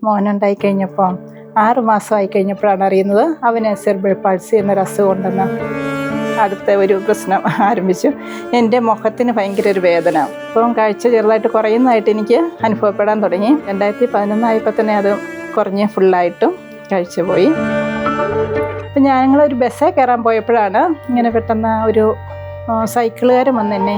മോനുണ്ടായി കഴിഞ്ഞപ്പോൾ 6 മാസമായി കഴിഞ്ഞപ്പോഴാണ് അറിയുന്നത് അവന് സെറിബ്രൽ പാൾസി എന്നൊരു അസുഖം ഉണ്ടെന്ന്. അടുത്ത ഒരു പ്രശ്നം ആരംഭിച്ചു. എൻ്റെ മുഖത്തിന് ഭയങ്കര ഒരു വേദന. ഇപ്പം കാഴ്ച ചെറുതായിട്ട് കുറയുന്നതായിട്ട് എനിക്ക് അനുഭവപ്പെടാൻ തുടങ്ങി. 2011 ആയപ്പോൾ തന്നെ അത് കുറഞ്ഞ് ഫുള്ളായിട്ടും കാഴ്ച പോയി. അപ്പം ഞങ്ങളൊരു ബസ്സേ കയറാൻ പോയപ്പോഴാണ് ഇങ്ങനെ പെട്ടെന്ന് ഒരു സൈക്കിളുകാരൻ വന്ന് എന്നെ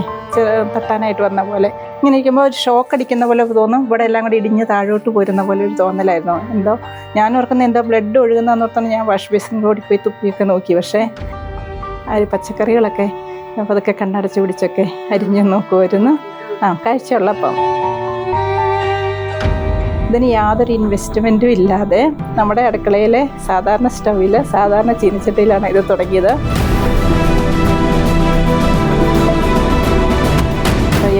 തട്ടാനായിട്ട് വന്ന പോലെ. ഇങ്ങനെ ഇരിക്കുമ്പോൾ ഒരു ഷോക്ക് അടിക്കുന്ന പോലെ തോന്നും. ഇവിടെ എല്ലാം കൂടി ഇടിഞ്ഞ് താഴോട്ട് പോരുന്ന പോലെ ഒരു തോന്നലായിരുന്നു. എന്തോ ഞാൻ ഓർക്കുന്ന എന്തോ ബ്ലഡ് ഒഴുകുന്നതെന്ന് ഓർത്താണ് ഞാൻ വാഷ് ബേസിൻ്റെ ഓടി പോയി തുപ്പിയൊക്കെ നോക്കി. പക്ഷേ ആ ഒരു പച്ചക്കറികളൊക്കെ അതൊക്കെ കണ്ണടച്ച് പിടിച്ചൊക്കെ അരിഞ്ഞ് നോക്കുമായിരുന്നു. കാഴ്ചയുള്ളപ്പം ഇതിന് യാതൊരു ഇൻവെസ്റ്റ്മെൻറ്റും ഇല്ലാതെ നമ്മുടെ അടുക്കളയിലെ സാധാരണ സ്റ്റൗവിൽ സാധാരണ ചീനിച്ചട്ടിയിലാണ് ഇത് തുടങ്ങിയത്.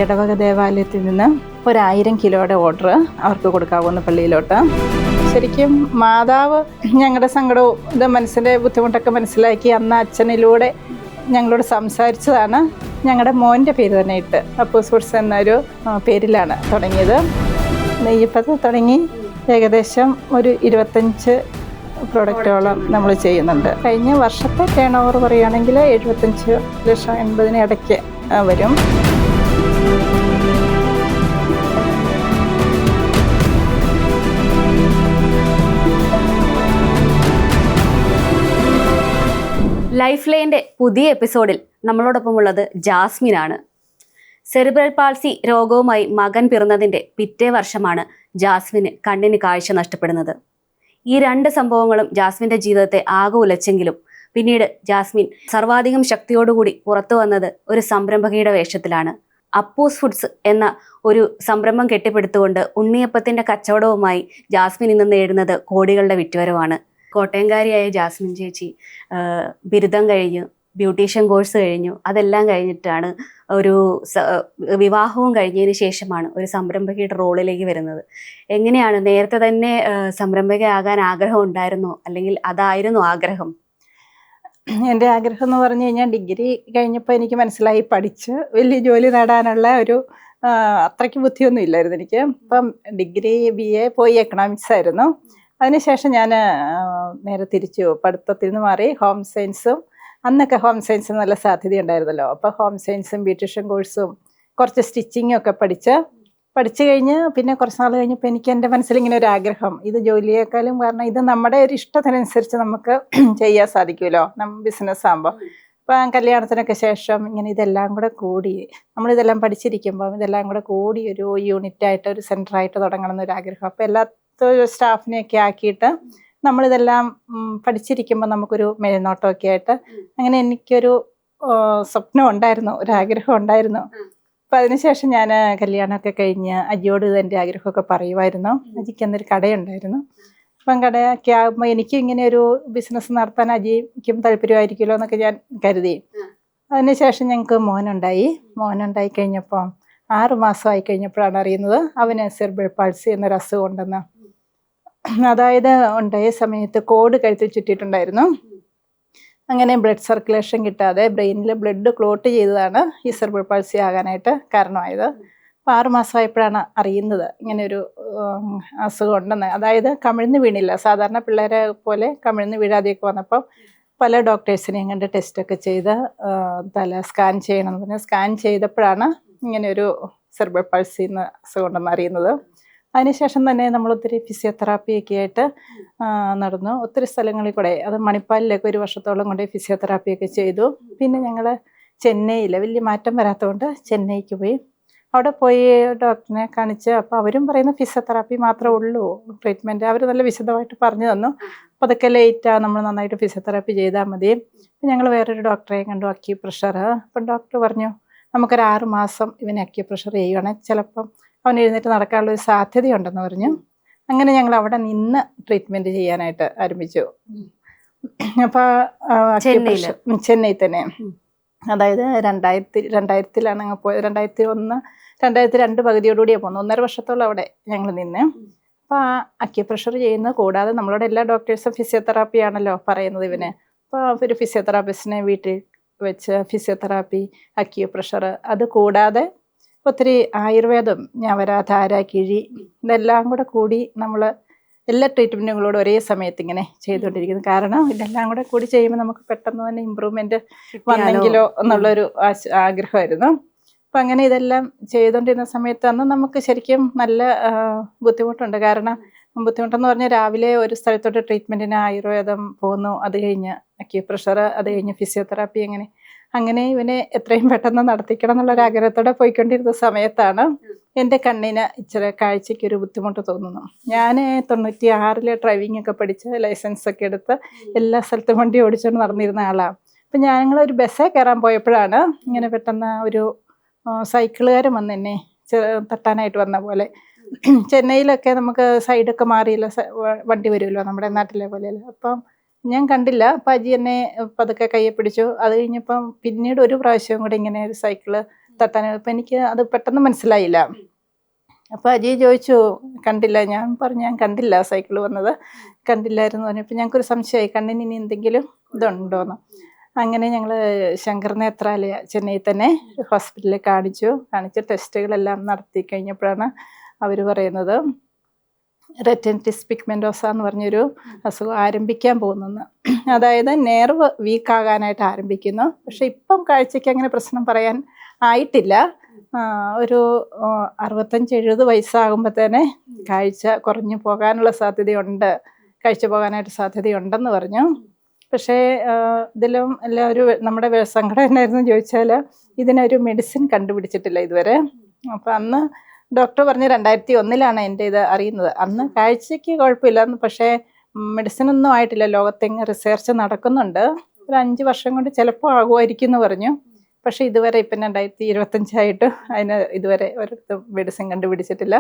ഇടവക ദേവാലയത്തിൽ നിന്ന് 1000 കിലോയുടെ ഓർഡർ അവർക്ക് കൊടുക്കാവുന്ന പള്ളിയിലോട്ട്. ശരിക്കും മാതാവ് ഞങ്ങളുടെ സങ്കടവും ഇത് മനസ്സിൻ്റെ ബുദ്ധിമുട്ടൊക്കെ മനസ്സിലാക്കി അന്ന് അച്ഛനിലൂടെ ഞങ്ങളോട് സംസാരിച്ചതാണ്. ഞങ്ങളുടെ മോൻ്റെ പേര് തന്നെ ഇട്ട് അപ്പോസ് ഫുഡ്സ് എന്നൊരു പേരിലാണ് തുടങ്ങിയത്. നെയ്യപ്പത്ത് തുടങ്ങി ഏകദേശം ഒരു 25 പ്രോഡക്റ്റോളം നമ്മൾ ചെയ്യുന്നുണ്ട്. കഴിഞ്ഞ വർഷത്തെ ടേൺ ഓവർ പറയുകയാണെങ്കിൽ 75 ലക്ഷം 80-ന് ഇടയ്ക്ക് വരും. ലൈഫ് ലൈൻ്റെ പുതിയ എപ്പിസോഡിൽ നമ്മളോടൊപ്പമുള്ളത് ജാസ്മിനാണ്. സെറിബ്രൽ പാൾസി രോഗവുമായി മകൻ പിറന്നതിൻ്റെ പിറ്റേ വർഷമാണ് ജാസ്മിന് കണ്ണിന് കാഴ്ച നഷ്ടപ്പെടുന്നത്. ഈ 2 സംഭവങ്ങളും ജാസ്മിൻ്റെ ജീവിതത്തെ ആകെ ഉലച്ചെങ്കിലും പിന്നീട് ജാസ്മിൻ സർവാധികം ശക്തിയോടുകൂടി പുറത്തു വന്നത് ഒരു സംരംഭകയുടെ വേഷത്തിലാണ്. അപ്പൂസ് ഫുഡ്സ് എന്ന ഒരു സംരംഭം കെട്ടിപ്പടുത്തുകൊണ്ട് ഉണ്ണിയപ്പത്തിൻ്റെ കച്ചവടവുമായി ജാസ്മിൻ ഇന്ന് നേടുന്നത് കോടികളുടെ വിറ്റുവരവാണ്. കോട്ടയംകാരിയായ ജാസ്മിൻ ചേച്ചി ബിരുദം കഴിഞ്ഞു, ബ്യൂട്ടീഷ്യൻ കോഴ്സ് കഴിഞ്ഞു. അതെല്ലാം കഴിഞ്ഞിട്ടാണ് ഒരു വിവാഹവും കഴിഞ്ഞതിന് ശേഷമാണ് ഒരു സംരംഭകയുടെ റോളിലേക്ക് വരുന്നത്. എങ്ങനെയാണ് നേരത്തെ തന്നെ സംരംഭകയാകാൻ ആഗ്രഹം ഉണ്ടായിരുന്നോ, അല്ലെങ്കിൽ അതായിരുന്നു ആഗ്രഹം? എൻ്റെ ആഗ്രഹം എന്ന് പറഞ്ഞു കഴിഞ്ഞാൽ ഡിഗ്രി കഴിഞ്ഞപ്പോൾ എനിക്ക് മനസ്സിലായി പഠിച്ച് വലിയ ജോലി നേടാനുള്ള ഒരു അത്രയ്ക്ക് ബുദ്ധിയൊന്നും ഇല്ലായിരുന്നു എനിക്ക്. ഇപ്പം ഡിഗ്രി BA പോയി എക്കണോമിക്സ് ആയിരുന്നു. അതിനുശേഷം ഞാൻ നേരെ തിരിച്ചു പഠിത്തത്തിൽ നിന്ന് മാറി ഹോം സയൻസും. അന്നൊക്കെ ഹോം സയൻസിന് നല്ല സാധ്യത ഉണ്ടായിരുന്നല്ലോ. അപ്പോൾ ഹോം സയൻസും ബ്യൂട്ടീഷ്യൻ കോഴ്സും കുറച്ച് സ്റ്റിച്ചിങ്ങും ഒക്കെ പഠിച്ചു കഴിഞ്ഞ് പിന്നെ കുറച്ച് നാൾ കഴിഞ്ഞപ്പോൾ എനിക്ക് എൻ്റെ മനസ്സിലിങ്ങനെ ഒരു ആഗ്രഹം, ഇത് ജോലിയേക്കാളും കാരണം ഇത് നമ്മുടെ ഒരു ഇഷ്ടത്തിനനുസരിച്ച് നമുക്ക് ചെയ്യാൻ സാധിക്കുമല്ലോ ബിസിനസ് ആകുമ്പോൾ. അപ്പം കല്യാണത്തിനൊക്കെ ശേഷം ഇങ്ങനെ ഇതെല്ലാം കൂടെ കൂടി നമ്മളിതെല്ലാം പഠിച്ചിരിക്കുമ്പോൾ ഇതെല്ലാം കൂടെ കൂടി ഒരു യൂണിറ്റായിട്ട് ഒരു സെൻറ്ററായിട്ട് തുടങ്ങണം എന്നൊരാഗ്രഹം. അപ്പോൾ എല്ലാ സ്റ്റാഫിനെയൊക്കെ ആക്കിയിട്ട് നമ്മളിതെല്ലാം പഠിച്ചിരിക്കുമ്പോൾ നമുക്കൊരു മേൽനോട്ടമൊക്കെ ആയിട്ട് അങ്ങനെ എനിക്കൊരു സ്വപ്നം ഉണ്ടായിരുന്നു, ഒരാഗ്രഹം ഉണ്ടായിരുന്നു. അപ്പം അതിനുശേഷം ഞാൻ കല്യാണമൊക്കെ കഴിഞ്ഞ് അജിയോട് എൻ്റെ ആഗ്രഹമൊക്കെ പറയുമായിരുന്നു. അജിക്ക് അന്നൊരു കടയുണ്ടായിരുന്നു. അപ്പം കടയൊക്കെ ആകുമ്പോൾ എനിക്കും ഇങ്ങനെ ഒരു ബിസിനസ് നടത്താൻ അജിക്കും താല്പര്യമായിരിക്കുമല്ലോ എന്നൊക്കെ ഞാൻ കരുതി. അതിനുശേഷം ഞങ്ങൾക്ക് മോനുണ്ടായി കഴിഞ്ഞപ്പോൾ 6 മാസമായി കഴിഞ്ഞപ്പോഴാണ് അറിയുന്നത് അവന് സെറിബ്രൽ പാൾസി എന്നൊരു അസുഖം ഉണ്ടെന്ന്. അതായത് ഉണ്ടായ സമയത്ത് കോഡ് കഴുത്തിൽ ചുറ്റിയിട്ടുണ്ടായിരുന്നു. അങ്ങനെ ബ്ലഡ് സർക്കുലേഷൻ കിട്ടാതെ ബ്രെയിനിൽ ബ്ലഡ് ക്ലോട്ട് ചെയ്തതാണ് ഈ സെറിബ്രൽ പാൾസി ആകാനായിട്ട് കാരണമായത്. അപ്പോൾ 6 മാസമായപ്പോഴാണ് അറിയുന്നത് ഇങ്ങനെയൊരു അസുഖം ഉണ്ടെന്ന്. അതായത് കമിഴ്ന്ന് വീണില്ല, സാധാരണ പിള്ളേരെ പോലെ കമിഴ്ന്ന് വീഴാതെയൊക്കെ വന്നപ്പോൾ പല ഡോക്ടേഴ്സിനെയും കണ്ട് ടെസ്റ്റൊക്കെ ചെയ്ത് തല സ്കാൻ ചെയ്യണമെന്ന് പറഞ്ഞ് സ്കാൻ ചെയ്തപ്പോഴാണ് ഇങ്ങനെയൊരു സെറിബ്രൽ പാൾസി എന്ന അസുഖം ഉണ്ടെന്ന് അറിയുന്നത്. അതിനുശേഷം തന്നെ നമ്മൾ ഒത്തിരി ഫിസിയോതെറാപ്പിയൊക്കെ ആയിട്ട് നടന്നു. ഒത്തിരി സ്ഥലങ്ങളിൽ കൂടെ, അത് മണിപ്പാലിലൊക്കെ 1 വർഷത്തോളം കൊണ്ട് ഫിസിയോതെറാപ്പിയൊക്കെ ചെയ്തു. പിന്നെ ഞങ്ങൾ ചെന്നൈയിൽ വലിയ മാറ്റം വരാത്തതുകൊണ്ട് ചെന്നൈക്ക് പോയി. അവിടെ പോയി ഡോക്ടറിനെ കാണിച്ച് അപ്പോൾ അവരും പറയുന്ന ഫിസിയോതെറാപ്പി മാത്രമേ ഉള്ളൂ ട്രീറ്റ്മെൻറ്റ്. അവർ നല്ല വിശദമായിട്ട് പറഞ്ഞു തന്നു. അപ്പോൾ അതൊക്കെ ലേറ്റാണ്, നമ്മൾ നന്നായിട്ട് ഫിസിയോതെറാപ്പി ചെയ്താൽ മതി. അപ്പം ഞങ്ങൾ വേറൊരു ഡോക്ടറെ കണ്ടു, അക്യൂപ്രഷർ. അപ്പം ഡോക്ടർ പറഞ്ഞു നമുക്കൊരു 6 മാസം ഇവന് അക്യൂപ്രഷർ ചെയ്യുകയാണെങ്കിൽ ചിലപ്പം അവൻ എഴുന്നേറ്റ് നടക്കാനുള്ളൊരു സാധ്യതയുണ്ടെന്ന് പറഞ്ഞു. അങ്ങനെ ഞങ്ങൾ അവിടെ നിന്ന് ട്രീറ്റ്മെൻറ്റ് ചെയ്യാനായിട്ട് ആരംഭിച്ചു. അപ്പോൾ ചെന്നൈ തന്നെ, അതായത് 2000-ലാണ് അങ്ങ് പോയത്. 2001 2002 പകുതിയോടുകൂടിയാണ് പോകുന്നത്. 1.5 വർഷത്തോളം അവിടെ ഞങ്ങൾ നിന്ന്. അപ്പോൾ അക്യൂപ്രഷർ ചെയ്യുന്നത് കൂടാതെ നമ്മളോട് എല്ലാ ഡോക്ടേഴ്സും ഫിസിയോതെറാപ്പി ആണല്ലോ പറയുന്നത് ഇവന്. അപ്പോൾ ഒരു ഫിസിയോതെറാപ്പിസ്റ്റിനെ വീട്ടിൽ വെച്ച് ഫിസിയോതെറാപ്പി, അക്യൂപ്രഷർ, അത് കൂടാതെ ഒത്തിരി ആയുർവേദം, ഞവര, ധാര, കിഴി, ഇതെല്ലാം കൂടെ കൂടി നമ്മൾ എല്ലാ ട്രീറ്റ്മെൻറ്റുകളോടും ഒരേ സമയത്ത് ഇങ്ങനെ ചെയ്തുകൊണ്ടിരിക്കുന്നത്. കാരണം ഇതെല്ലാം കൂടെ കൂടി ചെയ്യുമ്പോൾ നമുക്ക് പെട്ടെന്ന് തന്നെ ഇമ്പ്രൂവ്മെൻറ്റ് വന്നെങ്കിലോ എന്നുള്ളൊരു ആഗ്രഹമായിരുന്നു. അപ്പം അങ്ങനെ ഇതെല്ലാം ചെയ്തുകൊണ്ടിരുന്ന സമയത്ത് അന്ന് നമുക്ക് ശരിക്കും നല്ല ബുദ്ധിമുട്ടുണ്ട്. കാരണം ബുദ്ധിമുട്ടെന്ന് പറഞ്ഞാൽ രാവിലെ ഒരു സ്ഥലത്തോട്ട് ട്രീറ്റ്മെൻറ്റിന് ആയുർവേദം പോകുന്നു, അത് കഴിഞ്ഞ് അക്യൂപ്രഷർ, അത് കഴിഞ്ഞ് ഫിസിയോതെറാപ്പി, അങ്ങനെ ഇവനെ എത്രയും പെട്ടെന്ന് നടത്തിക്കണം എന്നുള്ളൊരു ആഗ്രഹത്തോടെ പോയിക്കൊണ്ടിരുന്ന സമയത്താണ് എൻ്റെ കണ്ണിന് ഇച്ചിരി കാഴ്ചയ്ക്കൊരു ബുദ്ധിമുട്ട് തോന്നുന്നു. ഞാൻ 96 ഡ്രൈവിംഗ് ഒക്കെ പഠിച്ച് ലൈസൻസൊക്കെ എടുത്ത് എല്ലാ സ്ഥലത്തും വണ്ടി ഓടിച്ചുകൊണ്ട് നടന്നിരുന്ന ആളാണ്. അപ്പം ഞങ്ങളൊരു ബസ്സേ കയറാൻ പോയപ്പോഴാണ് ഇങ്ങനെ പെട്ടെന്ന് ഒരു സൈക്കിളുകാരൻ വന്ന് എന്നെ തട്ടാനായിട്ട് വന്ന പോലെ. ചെന്നൈയിലൊക്കെ നമുക്ക് സൈഡൊക്കെ മാറിയില്ല വണ്ടി വരുമല്ലോ, നമ്മുടെ നാട്ടിലെ പോലെയല്ല. അപ്പം ഞാൻ കണ്ടില്ല. അപ്പം അജി എന്നെ പതുക്കെ കയ്യെ പിടിച്ചു. അത് കഴിഞ്ഞപ്പം പിന്നീട് ഒരു പ്രാവശ്യം കൂടെ ഇങ്ങനെ ഒരു സൈക്കിള് തട്ടാൻ, അപ്പം എനിക്ക് അത് പെട്ടെന്ന് മനസ്സിലായില്ല. അപ്പോൾ അജി ചോദിച്ചു, കണ്ടില്ല? ഞാൻ പറഞ്ഞു ഞാൻ കണ്ടില്ല, സൈക്കിൾ വന്നത് കണ്ടില്ലായിരുന്നു പറഞ്ഞപ്പോൾ ഞങ്ങൾക്കൊരു സംശയമായി, കണ്ണിന് ഇനി എന്തെങ്കിലും ഇതുണ്ടോയെന്ന്. അങ്ങനെ ഞങ്ങൾ ശങ്കർ നേത്രാലയ ചെന്നൈയിൽ തന്നെ ഹോസ്പിറ്റലിൽ കാണിച്ച് ടെസ്റ്റുകളെല്ലാം നടത്തി കഴിഞ്ഞപ്പോഴാണ് അവർ പറയുന്നത് റെറ്റിനൈറ്റിസ് പിഗ്മെന്റോസ എന്ന് പറഞ്ഞൊരു അസുഖം ആരംഭിക്കാൻ പോകുന്നെന്ന്. അതായത് നെർവ് വീക്കാകാനായിട്ട് ആരംഭിക്കുന്നു. പക്ഷെ ഇപ്പം കാഴ്ചയ്ക്ക് അങ്ങനെ പ്രശ്നം പറയാൻ ആയിട്ടില്ല. ഒരു 65-70 വയസ്സാകുമ്പോൾ തന്നെ കാഴ്ച കുറഞ്ഞു പോകാനുള്ള സാധ്യതയുണ്ട്, കാഴ്ച പോകാനായിട്ട് സാധ്യതയുണ്ടെന്ന് പറഞ്ഞു. പക്ഷേ ഇതിലും എല്ലാം ഒരു നമ്മുടെ സങ്കടം എന്നായിരുന്നു ചോദിച്ചാൽ ഇതിനൊരു മെഡിസിൻ കണ്ടുപിടിച്ചിട്ടില്ല ഇതുവരെ. അപ്പം അന്ന് ഡോക്ടർ പറഞ്ഞ് 2001 എൻ്റെ ഇത് അറിയുന്നത്. അന്ന് കാഴ്ചയ്ക്ക് കുഴപ്പമില്ലായിരുന്നു, പക്ഷേ മെഡിസിനൊന്നും ആയിട്ടില്ല. ലോകത്തെങ്ങ് റിസർച്ച് നടക്കുന്നുണ്ട്, ഒരു 5 വർഷം കൊണ്ട് ചിലപ്പോൾ ആകുമായിരിക്കും എന്ന് പറഞ്ഞു. പക്ഷേ ഇതുവരെ ഇപ്പം 2025 അതിന് ഇതുവരെ ഒരിടത്തും മെഡിസിൻ കണ്ടുപിടിച്ചിട്ടില്ല.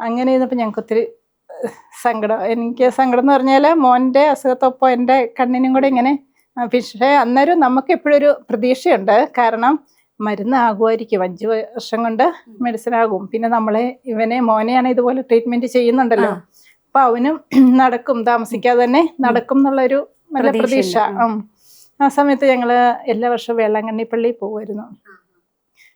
അങ്ങനെ ഇരുന്നപ്പോൾ ഞങ്ങൾക്ക് ഒത്തിരി സങ്കടം. എനിക്ക് സങ്കടം എന്ന് പറഞ്ഞാൽ മോൻ്റെ അസുഖത്തൊപ്പം എൻ്റെ കണ്ണിനും കൂടെ ഇങ്ങനെ. പക്ഷേ അന്നേരം നമുക്ക് എപ്പോഴൊരു പ്രതീക്ഷയുണ്ട്, കാരണം മരുന്ന് ആകുമായിരിക്കും, 5 വർഷം കൊണ്ട് മെഡിസിൻ ആകും. പിന്നെ മോനെയാണ് ഇതുപോലെ ട്രീറ്റ്മെൻറ്റ് ചെയ്യുന്നുണ്ടല്ലോ, അപ്പോൾ അവനും നടക്കും, താമസിക്കാതെ തന്നെ നടക്കും എന്നുള്ളൊരു നല്ല പ്രതീക്ഷ. ആ സമയത്ത് ഞങ്ങൾ എല്ലാ വർഷവും വേളാങ്കണ്ണി പോകുമായിരുന്നു.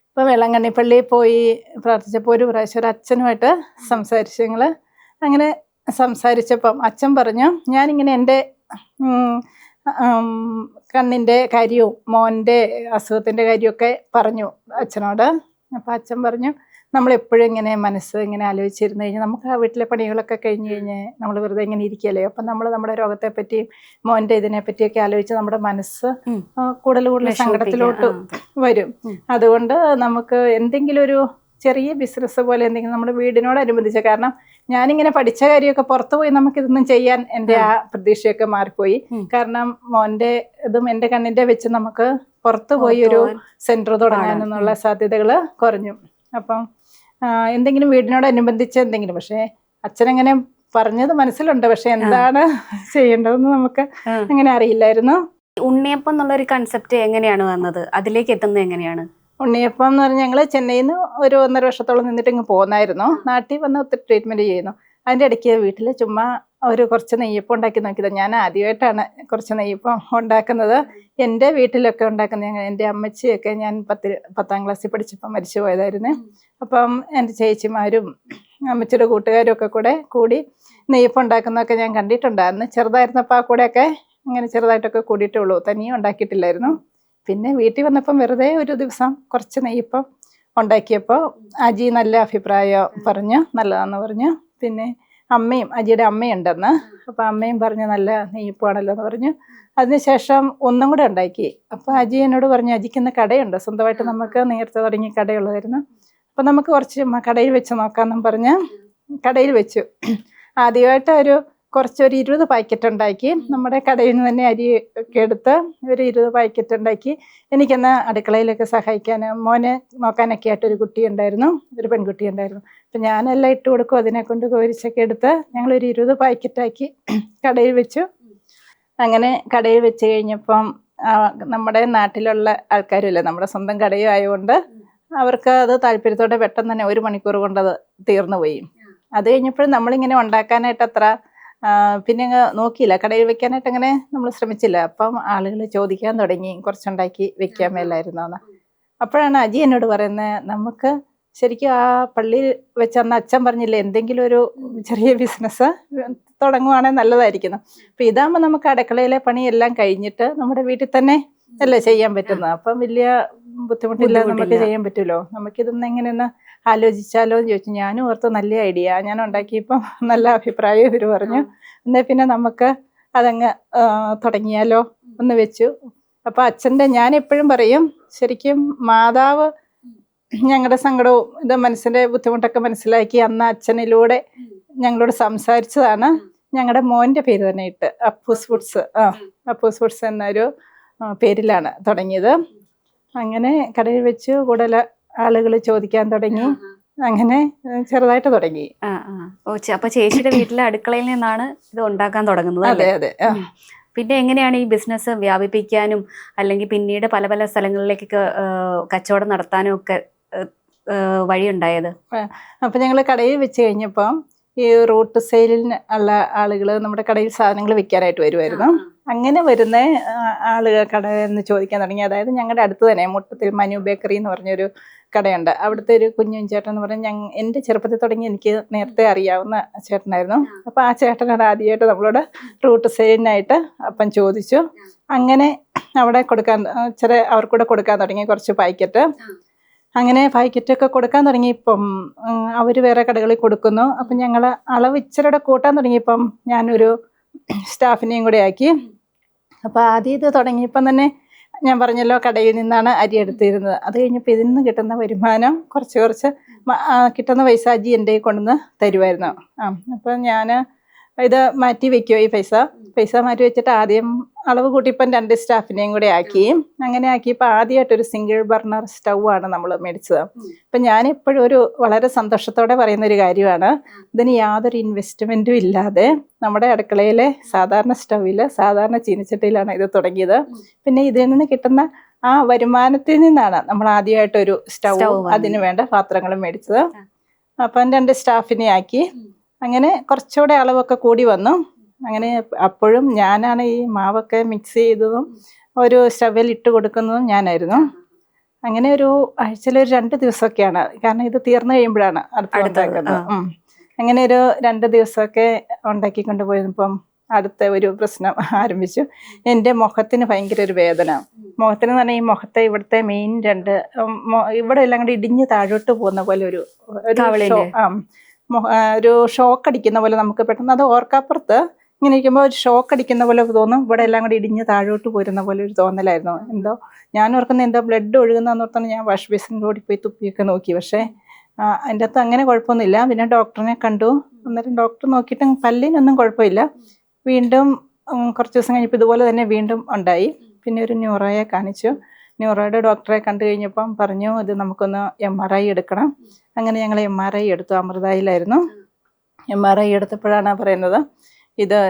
അപ്പോൾ വേളാങ്കണ്ണി പള്ളിയിൽ പോയി പ്രാർത്ഥിച്ചപ്പോൾ ഒരു പ്രാവശ്യം ഒരു അച്ഛനുമായിട്ട് സംസാരിച്ചു. ഞങ്ങൾ അങ്ങനെ സംസാരിച്ചപ്പം അച്ഛൻ പറഞ്ഞു, ഞാനിങ്ങനെ എൻ്റെ കണ്ണിൻ്റെ കാര്യവും മോൻ്റെ അസുഖത്തിൻ്റെ കാര്യമൊക്കെ പറഞ്ഞു അച്ഛനോട്. അപ്പോൾ അച്ഛൻ പറഞ്ഞു, നമ്മളെപ്പോഴും ഇങ്ങനെ മനസ്സ് ഇങ്ങനെ ആലോചിച്ചിരുന്നു കഴിഞ്ഞാൽ നമുക്ക് ആ വീട്ടിലെ പണികളൊക്കെ കഴിഞ്ഞ് കഴിഞ്ഞ് നമ്മൾ വെറുതെ ഇങ്ങനെ ഇരിക്കുകയല്ലേ, അപ്പം നമ്മൾ നമ്മുടെ രോഗത്തെ പറ്റിയും മോൻ്റെ ഇതിനെ പറ്റിയൊക്കെ ആലോചിച്ച് നമ്മുടെ മനസ്സ് കൂടുതൽ സങ്കടത്തിലോട്ട് വരും. അതുകൊണ്ട് നമുക്ക് എന്തെങ്കിലും ഒരു ചെറിയ ബിസിനസ് പോലെ എന്തെങ്കിലും നമ്മുടെ വീടിനോടനുബന്ധിച്ച്, കാരണം ഞാനിങ്ങനെ പഠിച്ച കാര്യമൊക്കെ പുറത്തു പോയി നമുക്കിതൊന്നും ചെയ്യാൻ എൻ്റെ ആ പ്രതീക്ഷയൊക്കെ മാറിപ്പോയി. കാരണം മോൻ്റെ ഇതും എൻ്റെ കണ്ണിൻ്റെ വെച്ച് നമുക്ക് പുറത്തു പോയി ഒരു സെൻറ്റർ തുടങ്ങാനെന്നുള്ള സാധ്യതകൾ കുറഞ്ഞു. അപ്പം എന്തെങ്കിലും വീടിനോടനുബന്ധിച്ച് എന്തെങ്കിലും, പക്ഷേ അച്ഛനങ്ങനെ പറഞ്ഞത് മനസ്സിലുണ്ട്, പക്ഷെ എന്താണ് ചെയ്യേണ്ടതെന്ന് നമുക്ക് അങ്ങനെ അറിയില്ലായിരുന്നു. ഉണ്ണിയപ്പം എന്നുള്ളൊരു കൺസെപ്റ്റ് എങ്ങനെയാണ് വന്നത്, അതിലേക്ക് എത്തുന്നത് എങ്ങനെയാണ്? ഉണ്ണിയപ്പം എന്ന് പറഞ്ഞാൽ ഞങ്ങൾ ചെന്നൈയിൽ നിന്ന് ഒരു 1.5 വർഷത്തോളം നിന്നിട്ട് ഇങ്ങ് പോന്നായിരുന്നു. നാട്ടിൽ വന്ന് ഒത്തിരി ട്രീറ്റ്മെൻറ്റ് ചെയ്യുന്നു. അതിൻ്റെ ഇടയ്ക്ക് വീട്ടിൽ ചുമ്മാ കുറച്ച് നെയ്യപ്പം ഉണ്ടാക്കി നോക്കിയത്. ഞാൻ ആദ്യമായിട്ടാണ് കുറച്ച് നെയ്യപ്പം ഉണ്ടാക്കുന്നത്. എൻ്റെ വീട്ടിലൊക്കെ ഉണ്ടാക്കുന്നത് എൻ്റെ അമ്മച്ചിയൊക്കെ ഞാൻ 10ാം ക്ലാസ്സിൽ പഠിച്ചപ്പോൾ മരിച്ചു പോയതായിരുന്നു. അപ്പം എൻ്റെ ചേച്ചിമാരും അമ്മച്ചിയുടെ കൂട്ടുകാരും ഒക്കെ കൂടി നെയ്യപ്പം ഉണ്ടാക്കുന്നതൊക്കെ ഞാൻ കണ്ടിട്ടുണ്ടായിരുന്നു. ചെറുതായിരുന്നപ്പോൾ ആ കൂടെയൊക്കെ അങ്ങനെ ചെറുതായിട്ടൊക്കെ കൂടിയിട്ടേ ഉള്ളൂ, തനിയെ ഉണ്ടാക്കിയിട്ടില്ലായിരുന്നു. പിന്നെ വീട്ടിൽ വന്നപ്പം വെറുതെ ഒരു ദിവസം കുറച്ച് നെയ്യപ്പം ഉണ്ടാക്കിയപ്പോൾ അജി നല്ല അഭിപ്രായം പറഞ്ഞു, നല്ലതാണെന്ന് പറഞ്ഞു. പിന്നെ അജിയുടെ അമ്മയുണ്ടെന്ന്, അപ്പോൾ അമ്മയും പറഞ്ഞു നല്ല നെയ്യപ്പമാണല്ലോ എന്ന് പറഞ്ഞു. അതിനുശേഷം ഒന്നും കൂടെ ഉണ്ടാക്കി. അപ്പോൾ അജി എന്നോട് പറഞ്ഞു, അജിക്കുന്ന കടയുണ്ട് സ്വന്തമായിട്ട്, നമുക്ക് നേരത്തെ തുടങ്ങി കടയുള്ളതായിരുന്നു, അപ്പോൾ നമുക്ക് കുറച്ച് കടയിൽ വെച്ച് നോക്കാമെന്നും പറഞ്ഞ് കടയിൽ വെച്ചു. ആദ്യമായിട്ട് ഒരു 20 പാക്കറ്റ് ഉണ്ടാക്കി. നമ്മുടെ കടയിൽ നിന്ന് തന്നെ അരി ഒക്കെ എടുത്ത് ഒരു 20 പാക്കറ്റ് ഉണ്ടാക്കി. എനിക്കെന്നാ അടുക്കളയിലൊക്കെ സഹായിക്കാൻ, മോനെ നോക്കാനൊക്കെ ആയിട്ടൊരു കുട്ടി ഉണ്ടായിരുന്നു, ഒരു പെൺകുട്ടി ഉണ്ടായിരുന്നു. അപ്പം ഞാനെല്ലാം ഇട്ട് കൊടുക്കും, അതിനെ കൊണ്ട് കോരിച്ചൊക്കെ എടുത്ത് ഞങ്ങളൊരു 20 പാക്കറ്റാക്കി കടയിൽ വെച്ചു. അങ്ങനെ കടയിൽ വെച്ച് കഴിഞ്ഞപ്പം നമ്മുടെ നാട്ടിലുള്ള ആൾക്കാരുമില്ല, നമ്മുടെ സ്വന്തം കടയും ആയതുകൊണ്ട് അവർക്ക് അത് താല്പര്യത്തോടെ പെട്ടെന്ന് തന്നെ 1 മണിക്കൂർ കൊണ്ടത് തീർന്നു പോയി. അത് കഴിഞ്ഞപ്പോഴും നമ്മളിങ്ങനെ ഉണ്ടാക്കാനായിട്ട് അത്ര പിന്നെ നോക്കിയില്ല, കടയിൽ വെക്കാനായിട്ട് അങ്ങനെ നമ്മൾ ശ്രമിച്ചില്ല. അപ്പം ആളുകൾ ചോദിക്കാൻ തുടങ്ങി, കുറച്ചുണ്ടാക്കി വെക്കാൻ മേലായിരുന്നു എന്ന്. അപ്പോഴാണ് അജി എന്നോട് പറയുന്നത്, നമുക്ക് ശരിക്കും ആ പള്ളിയിൽ വെച്ച് അന്ന് അച്ഛൻ പറഞ്ഞില്ലേ എന്തെങ്കിലും ഒരു ചെറിയ ബിസിനസ് തുടങ്ങുവാണെങ്കിൽ നല്ലതായിരിക്കുന്നു. അപ്പം ഇതാകുമ്പോൾ നമുക്ക് അടുക്കളയിലെ പണിയെല്ലാം കഴിഞ്ഞിട്ട് നമ്മുടെ വീട്ടിൽ തന്നെ അല്ലേ ചെയ്യാൻ പറ്റുന്നത്. അപ്പം വലിയ ബുദ്ധിമുട്ടില്ല, നമുക്ക് ചെയ്യാൻ പറ്റുമല്ലോ. നമുക്കിതൊന്ന് എങ്ങനെയൊന്ന് ആലോചിച്ചാലോ എന്ന് ചോദിച്ചു. ഞാനും ഓർത്ത് നല്ല ഐഡിയ, ഞാൻ ഉണ്ടാക്കിയപ്പം നല്ല അഭിപ്രായം ഇവർ പറഞ്ഞു. എന്നാൽ പിന്നെ നമുക്ക് അതങ്ങ് തുടങ്ങിയാലോ എന്ന് വെച്ചു. അപ്പം അച്ഛൻ്റെ, ഞാൻ എപ്പോഴും പറയും ശരിക്കും മാതാവ് ഞങ്ങളുടെ സങ്കടവും ഇത് മനസ്സിൻ്റെ ബുദ്ധിമുട്ടൊക്കെ മനസ്സിലാക്കി അന്ന് അച്ഛനിലൂടെ ഞങ്ങളോട് സംസാരിച്ചതാണ്. ഞങ്ങളുടെ മോൻ്റെ പേര് തന്നെ ഇട്ട് അപ്പൂസ് ഫുഡ്സ്, അപ്പൂസ് ഫുഡ്സ് എന്നൊരു പേരിലാണ് തുടങ്ങിയത്. അങ്ങനെ കടയിൽ വെച്ച് കൂടുതൽ ആളുകൾ ചോദിക്കാൻ തുടങ്ങി. അങ്ങനെ ചെറുതായിട്ട് തുടങ്ങി. അപ്പൊ ചേച്ചിയുടെ വീട്ടിലെ അടുക്കളയിൽ നിന്നാണ് ഇത് ഉണ്ടാക്കാൻ തുടങ്ങുന്നത്? അതെ അതെ. പിന്നെ എങ്ങനെയാണ് ഈ ബിസിനസ് വ്യാപിപ്പിക്കാനും അല്ലെങ്കിൽ പിന്നീട് പല പല സ്ഥലങ്ങളിലേക്കൊക്കെ കച്ചവടം നടത്താനും ഒക്കെ വഴിയുണ്ടായത്? അപ്പം ഞങ്ങൾ കടയിൽ വെച്ച് കഴിഞ്ഞപ്പം ഈ റൂട്ട് സെയിലിന് ഉള്ള ആളുകൾ നമ്മുടെ കടയിൽ സാധനങ്ങൾ വിൽക്കാനായിട്ട് വരുമായിരുന്നു. അങ്ങനെ വരുന്ന ആളുകൾ കടയിൽ നിന്ന് ചോദിക്കാൻ തുടങ്ങി. അതായത് ഞങ്ങളുടെ അടുത്ത് തന്നെ മുട്ടത്തിൽ മനു ബേക്കറി എന്ന് പറഞ്ഞൊരു കടയുണ്ട്. അവിടുത്തെ ഒരു കുഞ്ഞും ചേട്ടൻ എന്ന് പറഞ്ഞാൽ എൻ്റെ ചെറുപ്പത്തിൽ തുടങ്ങി എനിക്ക് നേരത്തെ അറിയാവുന്ന ചേട്ടനായിരുന്നു. അപ്പോൾ ആ ചേട്ടനാണ് ആദ്യമായിട്ട് നമ്മളോട് റൂട്ട് സെയിലിനായിട്ട് അപ്പം ചോദിച്ചു. അങ്ങനെ അവിടെ കൊടുക്കാൻ അവർക്കൂടെ കൊടുക്കാൻ തുടങ്ങി കുറച്ച് പാക്കറ്റ്. അങ്ങനെ പാക്കറ്റൊക്കെ കൊടുക്കാൻ തുടങ്ങിയപ്പം അവർ വേറെ കടകളിൽ കൊടുക്കുന്നു. അപ്പം ഞങ്ങൾ അളവ് ഇച്ചിരിയുടെ കൂട്ടാൻ തുടങ്ങിയപ്പം ഞാനൊരു സ്റ്റാഫിനെയും കൂടെ ആക്കി. അപ്പോൾ ആദ്യം ഇത് തുടങ്ങിയപ്പം തന്നെ ഞാൻ പറഞ്ഞല്ലോ കടയിൽ നിന്നാണ് അരി എടുത്തിരുന്നത്. അത് കഴിഞ്ഞപ്പോൾ ഇതിൽ നിന്ന് കിട്ടുന്ന വരുമാനം കുറച്ച് കിട്ടുന്ന പൈസ അജി എൻ്റെ കൊണ്ടുവന്ന് തരുമായിരുന്നു. അപ്പം ഞാൻ ഇത് മാറ്റി വെക്കുമോ ഈ പൈസ മാറ്റി വെച്ചിട്ട് ആദ്യം അളവ് കൂട്ടിയപ്പം 2 സ്റ്റാഫിനെയും കൂടെ ആക്കി. അങ്ങനെ ആക്കിയപ്പോൾ ആദ്യമായിട്ടൊരു സിംഗിൾ ബർണർ സ്റ്റൗ ആണ് നമ്മൾ മേടിച്ചത്. അപ്പം ഞാൻ എപ്പോഴും ഒരു വളരെ സന്തോഷത്തോടെ പറയുന്നൊരു കാര്യമാണ്, ഇതിന് യാതൊരു ഇൻവെസ്റ്റ്മെൻറ്റും ഇല്ലാതെ നമ്മുടെ അടുക്കളയിലെ സാധാരണ സ്റ്റൗവിൽ സാധാരണ ചീനിച്ചട്ടിയിലാണ് ഇത് തുടങ്ങിയത്. പിന്നെ ഇതിൽ നിന്ന് കിട്ടുന്ന ആ വരുമാനത്തിൽ നിന്നാണ് നമ്മൾ ആദ്യമായിട്ടൊരു സ്റ്റൗ അതിന് വേണ്ട പാത്രങ്ങളും മേടിച്ചത്. അപ്പം 2 സ്റ്റാഫിനെ ആക്കി. അങ്ങനെ കുറച്ചുകൂടെ അളവൊക്കെ കൂടി വന്നു. അങ്ങനെ അപ്പോഴും ഞാനാണ് ഈ മാവൊക്കെ മിക്സ് ചെയ്തതും ഒരു സ്റ്റവിൽ ഇട്ട് കൊടുക്കുന്നതും ഞാനായിരുന്നു. അങ്ങനെ ഒരു ആഴ്ചയിൽ ഒരു 2 ദിവസമൊക്കെയാണ്, കാരണം ഇത് തീർന്നു കഴിയുമ്പോഴാണ് അടുത്ത. അങ്ങനെ ഒരു 2 ദിവസമൊക്കെ ഉണ്ടാക്കിക്കൊണ്ട് പോയപ്പം അടുത്ത ഒരു പ്രശ്നം ആരംഭിച്ചു. എൻ്റെ മുഖത്തിന് ഭയങ്കര ഒരു വേദന. മുഖത്തിന് എന്ന് പറഞ്ഞാൽ ഈ മുഖത്തെ ഇവിടുത്തെ മെയിൻ ഇവിടെ എല്ലാം കൂടി ഇടിഞ്ഞ് താഴോട്ട് പോകുന്ന പോലെ ഒരു ഷോക്ക് അടിക്കുന്ന പോലെ നമുക്ക് പെട്ടെന്ന് അത് ഓർക്കാപ്പുറത്ത് ഇങ്ങനെ ഇരിക്കുമ്പോൾ ഒരു ഷോക്ക് അടിക്കുന്ന പോലെ തോന്നും. ഇവിടെ എല്ലാം കൂടി ഇടിഞ്ഞ് താഴോട്ട് പോരുന്ന പോലെ ഒരു തോന്നലായിരുന്നു. എന്തോ ഞാൻ ഓർക്കുന്ന എന്തോ ബ്ലഡ് ഒഴുകുന്നതെന്ന് ഓർത്താണ് ഞാൻ വാഷ് ബേസിൻ്റെ ഓടി പോയി തുപ്പിയൊക്കെ നോക്കി. പക്ഷേ അതിൻ്റെ അകത്ത് അങ്ങനെ കുഴപ്പമൊന്നുമില്ല. പിന്നെ ഡോക്ടറിനെ കണ്ടു. അന്നേരം ഡോക്ടർ നോക്കിയിട്ട് പല്ലിനൊന്നും കുഴപ്പമില്ല. വീണ്ടും കുറച്ച് ദിവസം കഴിഞ്ഞപ്പോൾ ഇതുപോലെ തന്നെ വീണ്ടും ഉണ്ടായി. പിന്നെ ഒരു ന്യൂറോയെ കാണിച്ചു. ന്യൂറോയുടെ ഡോക്ടറെ കണ്ടു കഴിഞ്ഞപ്പം പറഞ്ഞു ഇത് നമുക്കൊന്ന് MRI എടുക്കണം. അങ്ങനെ ഞങ്ങൾ MRI എടുത്തു. അമൃതയിലായിരുന്നു. MRI എടുത്തപ്പോഴാണ് പറയുന്നത് ഇത്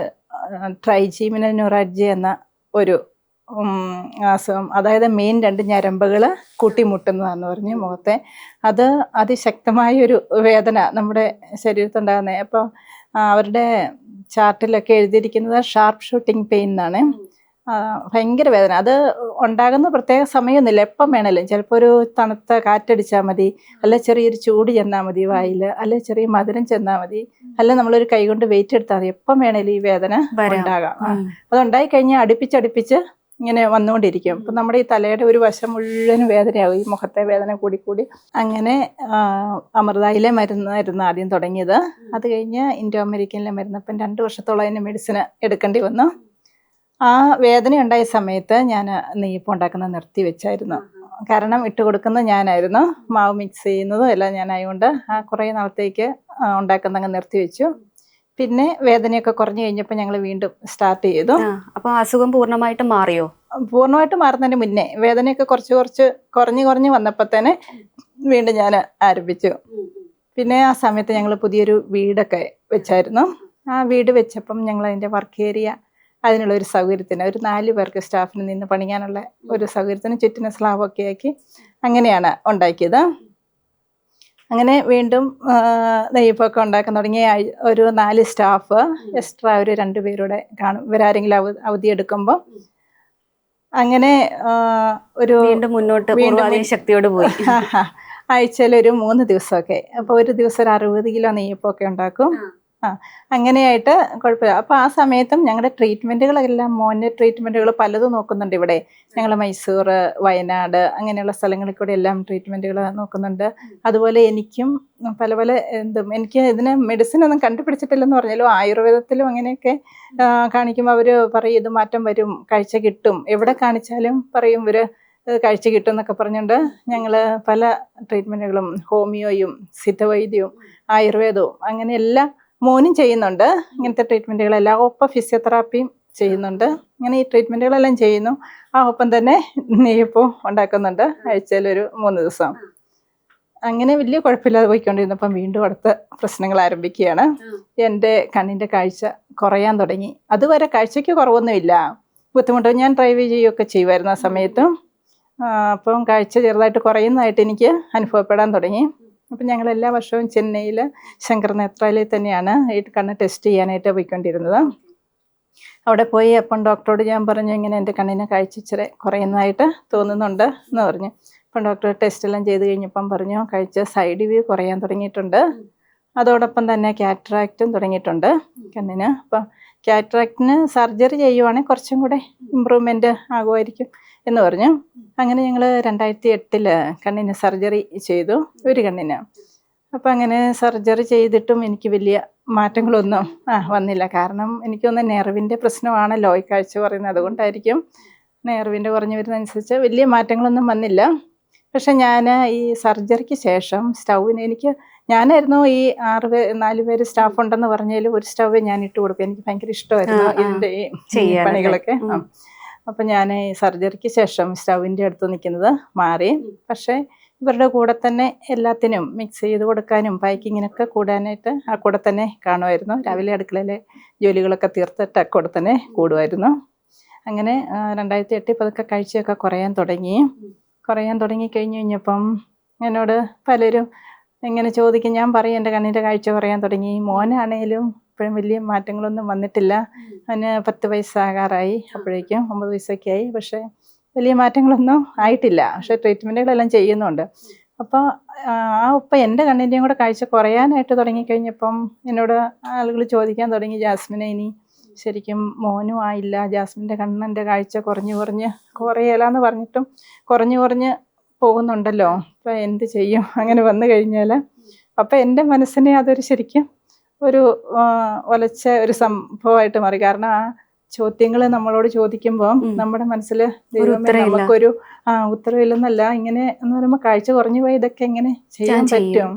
ട്രൈജീമിനൽ ന്യൂറാൾജിയ എന്ന ഒരു അസുഖം, അതായത് മെയിൻ 2 ഞരമ്പുകൾ കൂട്ടിമുട്ടുന്നതാണെന്ന് പറഞ്ഞു മുഖത്തെ. അത് അതിശക്തമായൊരു വേദന നമ്മുടെ ശരീരത്തുണ്ടാകുന്നത്. അപ്പോൾ അവരുടെ ചാർട്ടിലൊക്കെ എഴുതിയിരിക്കുന്നത് ഷാർപ്പ് ഷൂട്ടിംഗ് പെയിൻ എന്നാണ്. ഭയങ്കര വേദന. അത് ഉണ്ടാകുന്ന പ്രത്യേക സമയമൊന്നുമില്ല, എപ്പം വേണേലും. ചിലപ്പോൾ ഒരു തണുത്ത കാറ്റടിച്ചാൽ മതി, അല്ലെ ചെറിയൊരു ചൂട് ചെന്നാൽ മതി വായിൽ, അല്ലെ ചെറിയ മധുരം ചെന്നാൽ മതി, അല്ലെ നമ്മളൊരു കൈ കൊണ്ട് വെയിറ്റ് എടുത്താൽ മതി. എപ്പം വേണേലും ഈ വേദന ഉണ്ടാകാം. അതുണ്ടായി കഴിഞ്ഞാൽ അടുപ്പിച്ചടുപ്പിച്ച് ഇങ്ങനെ വന്നുകൊണ്ടിരിക്കും. അപ്പം നമ്മുടെ ഈ തലയുടെ ഒരു വശം മുഴുവനും വേദനയാകും, ഈ മുഖത്തെ വേദന കൂടി. അങ്ങനെ അമൃതയിലെ മരുന്നായിരുന്നു ആദ്യം തുടങ്ങിയത്. അത് കഴിഞ്ഞ് ഇൻഡോ അമേരിക്കനിലെ മരുന്ന്. അപ്പം 2 വർഷത്തോളം അതിന് മെഡിസിൻ എടുക്കേണ്ടി വന്നു. ആ വേദന ഉണ്ടായ സമയത്ത് ഞാൻ നെയ്യപ്പം ഉണ്ടാക്കുന്നത് നിർത്തി വെച്ചായിരുന്നു. കാരണം ഇട്ട് കൊടുക്കുന്നത് ഞാനായിരുന്നു, മാവ് മിക്സ് ചെയ്യുന്നതും എല്ലാം ഞാനായതുകൊണ്ട് കുറേ നാളത്തേക്ക് ഉണ്ടാക്കുന്നങ്ങ് നിർത്തി വെച്ചു. പിന്നെ വേദനയൊക്കെ കുറഞ്ഞു കഴിഞ്ഞപ്പോൾ ഞങ്ങൾ വീണ്ടും സ്റ്റാർട്ട് ചെയ്തു. അപ്പോൾ അസുഖം പൂർണ്ണമായിട്ട് മാറിയോ? പൂർണ്ണമായിട്ട് മാറുന്നതിന് മുന്നേ വേദനയൊക്കെ കുറച്ച് കുറഞ്ഞ് വന്നപ്പോൾ തന്നെ വീണ്ടും ഞാൻ ആരംഭിച്ചു. പിന്നെ ആ സമയത്ത് ഞങ്ങൾ പുതിയൊരു വീടൊക്കെ വെച്ചായിരുന്നു. ആ വീട് വെച്ചപ്പം ഞങ്ങൾ അതിൻ്റെ വർക്ക് ഏരിയ അതിനുള്ള ഒരു സൗകര്യത്തിന്, ഒരു 4 പേർക്ക് സ്റ്റാഫിന് നിന്ന് പണിയാനുള്ള ഒരു സൗകര്യത്തിന് ചുറ്റിന് സ്ലാബൊക്കെ ആക്കി അങ്ങനെയാണ് ഉണ്ടാക്കിയത്. അങ്ങനെ വീണ്ടും നെയ്യപ്പൊക്കെ ഉണ്ടാക്കാൻ തുടങ്ങിയ ഒരു 4 സ്റ്റാഫ് എക്സ്ട്രാ ഒരു 2 പേരുടെ കാണും. ഇവരാരെങ്കിലും അവധി എടുക്കുമ്പോൾ അങ്ങനെ ഒരു വീണ്ടും മുന്നോട്ട് ശക്തിയോട് പോയി. ആഴ്ചയിൽ ഒരു 3 ദിവസമൊക്കെ. അപ്പോൾ ഒരു ദിവസം ഒരു 60 കിലോ നെയ്യപ്പമൊക്കെ ഉണ്ടാക്കും. അങ്ങനെയായിട്ട് കുഴപ്പമില്ല. അപ്പോൾ ആ സമയത്തും ഞങ്ങളുടെ ട്രീറ്റ്മെൻറ്റുകളെല്ലാം മോൻ്റെ ട്രീറ്റ്മെൻറ്റുകൾ പലതും നോക്കുന്നുണ്ട് ഇവിടെ. ഞങ്ങൾ മൈസൂർ, വയനാട് അങ്ങനെയുള്ള സ്ഥലങ്ങളിൽ കൂടെ എല്ലാം ട്രീറ്റ്മെൻറ്റുകൾ നോക്കുന്നുണ്ട്. അതുപോലെ എനിക്കും പല പല എനിക്ക് ഇതിന് മെഡിസിൻ ഒന്നും കണ്ടുപിടിച്ചിട്ടില്ലെന്ന് പറഞ്ഞാലും ആയുർവേദത്തിലും അങ്ങനെയൊക്കെ കാണിക്കുമ്പോൾ അവർ പറയും ഇത് മാറ്റം വരും, കാഴ്ച കിട്ടും. എവിടെ കാണിച്ചാലും പറയും ഇവർ കാഴ്ച കിട്ടും എന്നൊക്കെ പറഞ്ഞുകൊണ്ട് ഞങ്ങൾ പല ട്രീറ്റ്മെൻറ്റുകളും ഹോമിയോയും സിദ്ധവൈദ്യവും ആയുർവേദവും അങ്ങനെയെല്ലാം മോനും ചെയ്യുന്നുണ്ട്. ഇങ്ങനത്തെ ട്രീറ്റ്മെൻറ്റുകളെല്ലാം ഒപ്പം ഫിസിയോതെറാപ്പിയും ചെയ്യുന്നുണ്ട്. അങ്ങനെ ഈ ട്രീറ്റ്മെൻറ്റുകളെല്ലാം ചെയ്യുന്നു. ആ ഒപ്പം തന്നെ നെയ്യപ്പവും ഉണ്ടാക്കുന്നുണ്ട് ആഴ്ചയിലൊരു 3 ദിവസം. അങ്ങനെ വലിയ കുഴപ്പമില്ലാതെ പോയിക്കൊണ്ടിരുന്നപ്പം വീണ്ടും അടുത്ത പ്രശ്നങ്ങൾ ആരംഭിക്കുകയാണ്. എൻ്റെ കണ്ണിൻ്റെ കാഴ്ച കുറയാൻ തുടങ്ങി. അതുവരെ കാഴ്ചയ്ക്ക് കുറവൊന്നുമില്ല, ബുദ്ധിമുട്ട്. ഞാൻ ഡ്രൈവ് ചെയ്യുകയൊക്കെ ചെയ്യുമായിരുന്നു ആ സമയത്തും. അപ്പം കാഴ്ച ചെറുതായിട്ട് കുറയുന്നതായിട്ട് എനിക്ക് അനുഭവപ്പെടാൻ തുടങ്ങി. അപ്പം ഞങ്ങൾ എല്ലാ വർഷവും ചെന്നൈയിൽ ശങ്കർ നേത്രാലയിൽ തന്നെയാണ് ഈ കണ്ണ് ടെസ്റ്റ് ചെയ്യാനായിട്ട് പോയിക്കൊണ്ടിരുന്നത്. അവിടെ പോയി അപ്പം ഡോക്ടറോട് ഞാൻ പറഞ്ഞു ഇങ്ങനെ എൻ്റെ കണ്ണിന് കാഴ്ച ഇച്ചിരി കുറയുന്നതായിട്ട് തോന്നുന്നുണ്ട് എന്ന് പറഞ്ഞു. അപ്പം ഡോക്ടർ ടെസ്റ്റ് എല്ലാം ചെയ്ത് കഴിഞ്ഞപ്പം പറഞ്ഞു കാഴ്ച സൈഡ് വ്യൂ കുറയാൻ തുടങ്ങിയിട്ടുണ്ട്, അതോടൊപ്പം തന്നെ കാറ്ററാക്റ്റും തുടങ്ങിയിട്ടുണ്ട് കണ്ണിന്. അപ്പം കാറ്ററാക്റ്റിന് സർജറി ചെയ്യുവാണെങ്കിൽ കുറച്ചും കൂടെ ഇമ്പ്രൂവ്മെൻറ്റ് ആകുമായിരിക്കും എന്ന് പറഞ്ഞു. അങ്ങനെ ഞങ്ങൾ 2008 കണ്ണിന് സർജറി ചെയ്തു, ഒരു കണ്ണിന്. അപ്പം അങ്ങനെ സർജറി ചെയ്തിട്ടും എനിക്ക് വലിയ മാറ്റങ്ങളൊന്നും വന്നില്ല. കാരണം എനിക്കൊന്ന് നെർവിൻ്റെ പ്രശ്നമാണല്ലോ ഈ കാഴ്ച പറയുന്നത്, അതുകൊണ്ടായിരിക്കും. നെർവിൻ്റെ കുറഞ്ഞു വരുന്നതനുസരിച്ച് വലിയ മാറ്റങ്ങളൊന്നും വന്നില്ല. പക്ഷെ ഞാൻ ഈ സർജറിക്ക് ശേഷം സ്റ്റൗവിന് ഞാനായിരുന്നു ഈ 4 പേര് സ്റ്റാഫ് ഉണ്ടെന്ന് പറഞ്ഞാലും ഒരു സ്റ്റൗവേ ഞാൻ ഇട്ട് കൊടുക്കും. എനിക്ക് ഭയങ്കര ഇഷ്ടമായിരുന്നു ഇതിൻ്റെ ഈ പണികളൊക്കെ. അപ്പം ഞാൻ ഈ സർജറിക്ക് ശേഷം സ്റ്റൗവിൻ്റെ അടുത്ത് നിൽക്കുന്നത് മാറി. പക്ഷേ ഇവരുടെ കൂടെ തന്നെ എല്ലാത്തിനും മിക്സ് ചെയ്ത് കൊടുക്കാനും പാക്കിങ്ങിനൊക്കെ കൂടാനായിട്ട് ആ കൂടെ തന്നെ കാണുമായിരുന്നു. രാവിലെ അടുക്കളയിലെ ജോലികളൊക്കെ തീർത്തിട്ട് ആ കൂടെ തന്നെ കൂടുമായിരുന്നു. അങ്ങനെ 2008 പതുക്കെ കാഴ്ചയൊക്കെ കുറയാൻ തുടങ്ങി കഴിഞ്ഞപ്പം എന്നോട് പലരും ഇങ്ങനെ ചോദിക്കും. ഞാൻ പറയും എൻ്റെ കണ്ണിൻ്റെ കാഴ്ച കുറയാൻ തുടങ്ങി. മോനാണേലും ഇപ്പോഴും വലിയ മാറ്റങ്ങളൊന്നും വന്നിട്ടില്ല. അവന് 10 വയസ്സാകാറായി, അപ്പോഴേക്കും 9 വയസ്സൊക്കെ ആയി. പക്ഷേ വലിയ മാറ്റങ്ങളൊന്നും ആയിട്ടില്ല. പക്ഷേ ട്രീറ്റ്മെൻറ്റുകളെല്ലാം ചെയ്യുന്നുണ്ട്. അപ്പോൾ ഒപ്പം എൻ്റെ കണ്ണിൻ്റെയും കൂടെ കാഴ്ച കുറയാനായിട്ട് തുടങ്ങിക്കഴിഞ്ഞപ്പം എന്നോട് ആളുകൾ ചോദിക്കാൻ തുടങ്ങി, ജാസ്മിനെ ഇനി ശരിക്കും മോനും ആയില്ല, ജാസ്മിൻ്റെ കണ്ണിൻ്റെ കാഴ്ച കുറയലാന്ന് പറഞ്ഞിട്ടും കുറഞ്ഞ് പോകുന്നുണ്ടല്ലോ, അപ്പോൾ എന്ത് ചെയ്യും അങ്ങനെ വന്നു കഴിഞ്ഞാൽ. അപ്പോൾ എൻ്റെ മനസ്സിനെ അതൊരു ശരിക്കും ഒരു ഒലച്ച ഒരു സംഭവമായിട്ട് മാറി. കാരണം ആ ചോദ്യങ്ങൾ നമ്മളോട് ചോദിക്കുമ്പോൾ നമ്മുടെ മനസ്സിൽ നമുക്കൊരു ഉത്തരവില്ലെന്നല്ല. ഇങ്ങനെ എന്ന് പറയുമ്പോൾ കാഴ്ച കുറഞ്ഞു പോയി ഇതൊക്കെ എങ്ങനെ ചെയ്യാൻ പറ്റും?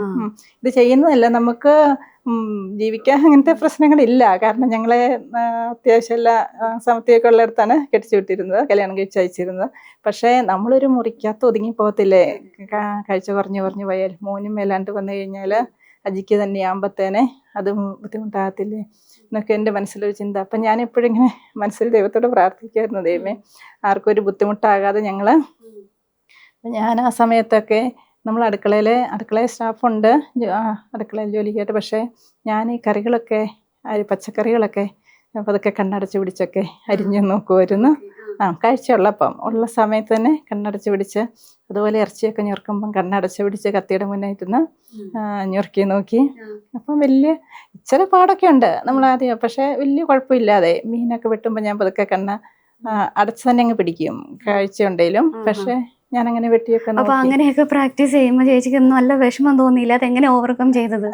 ഇത് ചെയ്യുന്നതല്ല, നമുക്ക് ജീവിക്കാൻ അങ്ങനത്തെ പ്രശ്നങ്ങളില്ല. കാരണം ഞങ്ങളെ അത്യാവശ്യം എല്ലാ സാമ്പത്തികമൊക്കെ ഉള്ളിടത്താണ് കെട്ടിച്ചു വിട്ടിരുന്നത്, കല്യാണം കഴിച്ച് അയച്ചിരുന്നത്. പക്ഷേ നമ്മളൊരു മുറിക്കകത്ത് ഒതുങ്ങി പോകത്തില്ലേ കാഴ്ച കുറഞ്ഞു പോയാൽ. മോനും മേലാണ്ട് വന്നു കഴിഞ്ഞാൽ അജിക്ക് തന്നെയാകുമ്പോഴത്തേനെ അതും ബുദ്ധിമുട്ടാകത്തില്ലേ എന്നൊക്കെ എൻ്റെ മനസ്സിലൊരു ചിന്ത. അപ്പം ഞാൻ എപ്പോഴും ഇങ്ങനെ മനസ്സിൽ ദൈവത്തോട് പ്രാർത്ഥിക്കുമായിരുന്നു, ദൈവമേ ആർക്കും ഒരു ബുദ്ധിമുട്ടാകാതെ ഞങ്ങൾ. ഞാൻ ആ സമയത്തൊക്കെ നമ്മൾ അടുക്കളയിൽ സ്റ്റാഫുണ്ട് അടുക്കളയിൽ ജോലിക്കായിട്ട്. പക്ഷേ ഞാൻ ഈ കറികളൊക്കെ പച്ചക്കറികളൊക്കെ പതുക്കെ കണ്ണടച്ച് പിടിച്ചൊക്കെ അരിഞ്ഞു നോക്കുമായിരുന്നു. കാഴ്ചയുള്ളപ്പം ഉള്ള സമയത്ത് തന്നെ കണ്ണടച്ച് പിടിച്ച്, അതുപോലെ ഇറച്ചിയൊക്കെ ഞെറുക്കുമ്പം കണ്ണടച്ച് പിടിച്ച് കത്തിയുടെ മുന്നായിട്ടിരുന്ന് ഞെറുക്കി നോക്കി. അപ്പം ഇച്ചിരി പാടൊക്കെ ഉണ്ട് നമ്മളാദ്യം, പക്ഷേ വലിയ കുഴപ്പമില്ലാതെ മീനൊക്കെ വെട്ടുമ്പോൾ ഞാൻ പതുക്കെ അടച്ച് തന്നെ അങ്ങ് പിടിക്കും കാഴ്ചയുണ്ടെങ്കിലും. പക്ഷേ ഞാനങ്ങനെ വെട്ടിയൊക്കെ അപ്പൊ അങ്ങനെയൊക്കെ പ്രാക്ടീസ് ചെയ്യുമ്പോൾ ചേച്ചിക്ക് നല്ല വിഷമം തോന്നിയില്ല? അതെങ്ങനെ ഓവർകം ചെയ്തത്?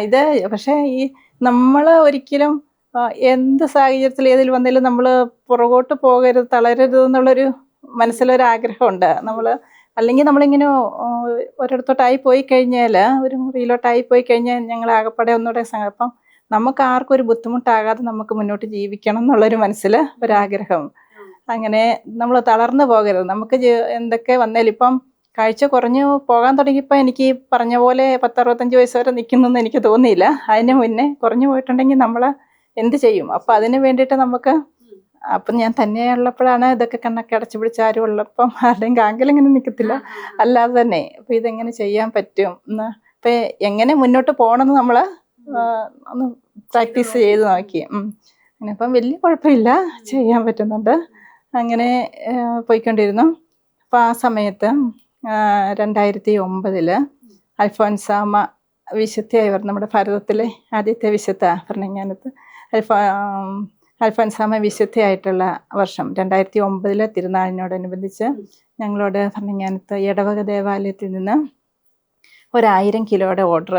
ഇത് പക്ഷേ ഈ നമ്മൾ ഒരിക്കലും എന്ത് സാഹചര്യത്തിൽ ഏതിൽ വന്നാലും നമ്മൾ പുറകോട്ട് പോകരുത്, തളരരുത് എന്നുള്ളൊരു മനസ്സിലൊരാഗ്രഹമുണ്ട്. അല്ലെങ്കിൽ നമ്മളിങ്ങനെ ഒരിടത്തോട്ടായി പോയി കഴിഞ്ഞാൽ, ഒരു മുറിയിലോട്ടായി പോയി കഴിഞ്ഞാൽ ഞങ്ങൾ ആകപ്പാടെ ഒന്നുകൂടെ അപ്പം നമുക്ക് ആർക്കും ഒരു ബുദ്ധിമുട്ടാകാതെ നമുക്ക് മുന്നോട്ട് ജീവിക്കണം എന്നുള്ളൊരു മനസ്സിൽ ഒരാഗ്രഹം. അങ്ങനെ നമ്മൾ തളർന്നു പോകരുത്. നമുക്ക് എന്തൊക്കെ വന്നാലും ഇപ്പം കാഴ്ച കുറഞ്ഞു പോകാൻ തുടങ്ങിയപ്പോൾ എനിക്ക് പറഞ്ഞ പോലെ 10-65 വയസ്സ് വരെ നിൽക്കുന്നൊന്നും എനിക്ക് തോന്നിയില്ല. അതിന് മുന്നേ കുറഞ്ഞു പോയിട്ടുണ്ടെങ്കിൽ നമ്മൾ എന്ത് ചെയ്യും? അപ്പം അതിന് വേണ്ടിയിട്ട് അപ്പം ഞാൻ തന്നെയുള്ളപ്പോഴാണ് ഇതൊക്കെ കണ്ണൊക്കെ അടച്ചു പിടിച്ച് ആരും ഉള്ളപ്പം ആരുടെയും കാങ്കലിങ്ങനെ നിൽക്കത്തില്ല, അല്ലാതെ തന്നെ. അപ്പം ഇതെങ്ങനെ ചെയ്യാൻ പറ്റും അപ്പം എങ്ങനെ മുന്നോട്ട് പോകണമെന്ന് നമ്മൾ ഒന്ന് പ്രാക്ടീസ് ചെയ്ത് നോക്കി. അങ്ങനെ അപ്പം വലിയ കുഴപ്പമില്ല, ചെയ്യാൻ പറ്റുന്നുണ്ട്. അങ്ങനെ പോയിക്കൊണ്ടിരുന്നു. അപ്പോൾ ആ സമയത്ത് 2009 അൽഫോൻസാമ്മ വിശുദ്ധയായവർ, നമ്മുടെ ഭാരതത്തിലെ ആദ്യത്തെ വിശുദ്ധ ഭരണങ്ങാനത്ത് അൽഫോൻസാമ്മ വിശുദ്ധയായിട്ടുള്ള വർഷം 2009 തിരുനാളിനോടനുബന്ധിച്ച് ഞങ്ങളോട് ഭരണങ്ങാനത്ത് ഇടവക ദേവാലയത്തിൽ നിന്ന് 1000 കിലോയുടെ ഓർഡർ.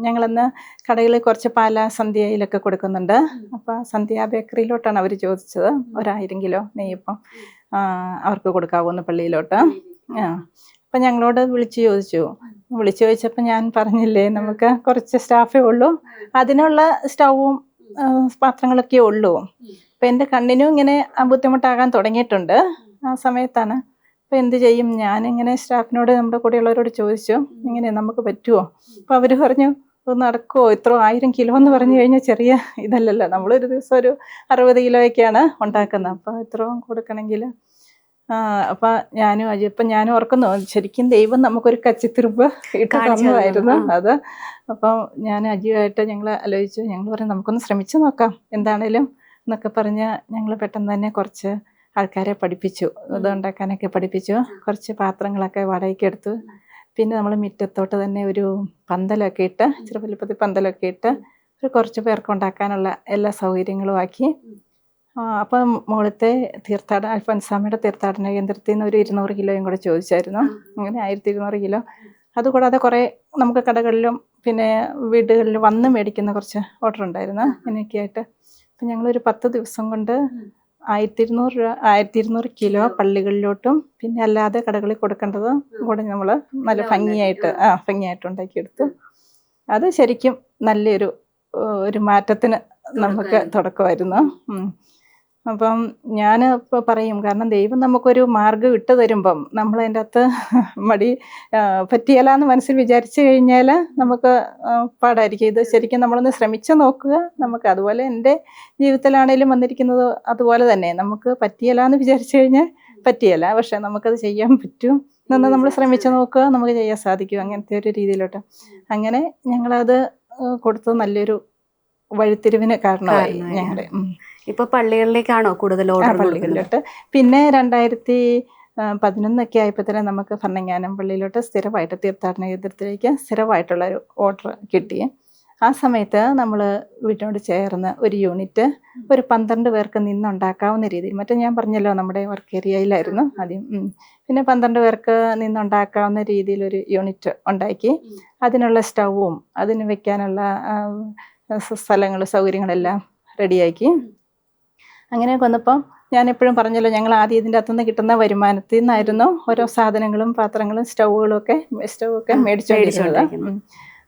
ഞങ്ങളന്ന് കടകളിൽ കുറച്ച് പാല സന്ധ്യയിലൊക്കെ കൊടുക്കുന്നുണ്ട്. അപ്പോൾ സന്ധ്യ ബേക്കറിയിലോട്ടാണ് അവർ ചോദിച്ചത് 1000 കിലോ നെയ്യപ്പം അവർക്ക് കൊടുക്കാവുന്ന പള്ളിയിലോട്ട്. അപ്പം ഞങ്ങളോട് വിളിച്ചു ചോദിച്ചപ്പോൾ ഞാൻ പറഞ്ഞില്ലേ, നമുക്ക് കുറച്ച് സ്റ്റാഫേ ഉള്ളൂ, അതിനുള്ള സ്റ്റൗവും പാത്രങ്ങളൊക്കെ ഉള്ളൂ. അപ്പം എൻ്റെ കണ്ണിനും ഇങ്ങനെ ബുദ്ധിമുട്ടാകാൻ തുടങ്ങിയിട്ടുണ്ട് ആ സമയത്താണ്. അപ്പോൾ എന്ത് ചെയ്യും, ഞാനിങ്ങനെ സ്റ്റാഫിനോട്, നമ്മുടെ കൂടെയുള്ളവരോട് ചോദിച്ചു, ഇങ്ങനെ നമുക്ക് പറ്റുമോ? അപ്പോൾ അവർ പറഞ്ഞു, നടക്കുമോ, ഇത്ര 1000 കിലോ എന്ന് പറഞ്ഞു കഴിഞ്ഞാൽ ചെറിയ ഇതല്ലല്ലോ, നമ്മളൊരു ദിവസം ഒരു 60 കിലോയൊക്കെയാണ് ഉണ്ടാക്കുന്നത്. അപ്പോൾ ഇത്രയും കൊടുക്കണമെങ്കിൽ അപ്പം ഞാനും ഓർക്കുന്നു, ശരിക്കും ദൈവം നമുക്കൊരു കച്ചിത്തിരുമ്പ് ഇട്ട് തന്നതായിരുന്നു അത്. അപ്പം ഞാൻ അജിയുമായിട്ട് ഞങ്ങൾ ആലോചിച്ചു, ഞങ്ങൾ പറഞ്ഞു നമുക്കൊന്ന് ശ്രമിച്ചു നോക്കാം എന്താണേലും എന്നൊക്കെ പറഞ്ഞ് ഞങ്ങൾ പെട്ടെന്ന് തന്നെ കുറച്ച് ആൾക്കാരെ പഠിപ്പിച്ചു, ഇത് ഉണ്ടാക്കാനൊക്കെ പഠിപ്പിച്ചു. കുറച്ച് പാത്രങ്ങളൊക്കെ വാടകയ്ക്ക് എടുത്തു. പിന്നെ നമ്മൾ മുറ്റത്തോട്ട് തന്നെ ഒരു പന്തലൊക്കെ ഇട്ട്, ചെറു വലിപ്പത്തിൽ പന്തലൊക്കെ ഇട്ട് ഒരു കുറച്ച് പേർക്ക് ഉണ്ടാക്കാനുള്ള എല്ലാ സൗകര്യങ്ങളും ആക്കി. അപ്പം മുകളിലത്തെ അൽഫോൻസാമ്മയുടെ തീർത്ഥാടന കേന്ദ്രത്തിൽ നിന്ന് ഒരു 200 കിലോയും കൂടെ ചോദിച്ചായിരുന്നു. അങ്ങനെ 1200 കിലോ. അതുകൂടാതെ കുറേ നമുക്ക് കടകളിലും പിന്നെ വീടുകളിൽ വന്ന് മേടിക്കുന്ന കുറച്ച് ഓർഡർ ഉണ്ടായിരുന്നു. അങ്ങനെയൊക്കെ ആയിട്ട് അപ്പം ഞങ്ങളൊരു 10 ദിവസം കൊണ്ട് 1200 കിലോ പള്ളികളിലോട്ടും പിന്നെ അല്ലാതെ കടകളിൽ കൊടുക്കേണ്ടത് കൂടെ നമ്മൾ നല്ല ഭംഗിയായിട്ട് ഉണ്ടാക്കിയെടുത്തു. അത് ശരിക്കും നല്ലൊരു മാറ്റത്തിന് നമുക്ക് തുടക്കമായിരുന്നു. അപ്പം ഞാൻ ഇപ്പോൾ പറയും, കാരണം ദൈവം നമുക്കൊരു മാർഗ്ഗം ഇട്ട് തരുമ്പം നമ്മൾ അതിൻ്റെ അകത്ത് പറ്റിയല്ലാന്ന് മനസ്സിൽ വിചാരിച്ചു കഴിഞ്ഞാൽ നമുക്ക് പാടായിരിക്കും. ഇത് ശരിക്കും നമ്മളൊന്ന് ശ്രമിച്ചു നോക്കുക. നമുക്ക് അതുപോലെ എൻ്റെ ജീവിതത്തിലാണേലും വന്നിരിക്കുന്നത് അതുപോലെ തന്നെ, നമുക്ക് പറ്റിയല്ലാന്ന് വിചാരിച്ചു കഴിഞ്ഞാൽ പറ്റിയല്ല, പക്ഷെ നമുക്കത് ചെയ്യാൻ പറ്റും എന്ന് നമ്മൾ ശ്രമിച്ചു നോക്കുക, നമുക്ക് ചെയ്യാൻ സാധിക്കും. അങ്ങനത്തെ ഒരു രീതിയിലോട്ട് അങ്ങനെ ഞങ്ങളത് കൊടുത്തത് നല്ലൊരു വഴിത്തിരിവിന് കാരണമായി ഞങ്ങളുടെ. ഇപ്പൊ പള്ളികളിലേക്കാണോ കൂടുതൽ ഓർഡർ? പള്ളികളിലോട്ട്. പിന്നെ 2011 ആയപ്പോൾ തന്നെ നമുക്ക് ഭരണങ്ങാനം പള്ളിയിലോട്ട് സ്ഥിരമായിട്ട് തീർത്ഥാടന കേന്ദ്രത്തിലേക്ക് സ്ഥിരമായിട്ടുള്ളൊരു ഓർഡർ കിട്ടി. ആ സമയത്ത് നമ്മൾ വീട്ടിനോട് ചേർന്ന് ഒരു യൂണിറ്റ് ഒരു 12 പേർക്ക് നിന്നുണ്ടാക്കാവുന്ന രീതിയിൽ, മറ്റേ ഞാൻ പറഞ്ഞല്ലോ നമ്മുടെ വർക്ക് ഏരിയയിലായിരുന്നു ആദ്യം, പിന്നെ 12 പേർക്ക് നിന്നുണ്ടാക്കാവുന്ന രീതിയിലൊരു യൂണിറ്റ് ഉണ്ടാക്കി. അതിനുള്ള സ്റ്റൗവും അതിന് വെക്കാനുള്ള സ്ഥലങ്ങളും സൗകര്യങ്ങളെല്ലാം റെഡിയാക്കി. അങ്ങനെയൊക്കെ വന്നപ്പം ഞാൻ എപ്പോഴും പറഞ്ഞല്ലോ, ഞങ്ങൾ ആദ്യം ഇതിൻ്റെ അകത്തുനിന്ന് കിട്ടുന്ന വരുമാനത്തിൽ നിന്നായിരുന്നു ഓരോ സാധനങ്ങളും പാത്രങ്ങളും സ്റ്റൗവൊക്കെ മേടിച്ചുകൊണ്ടിരുന്നത്.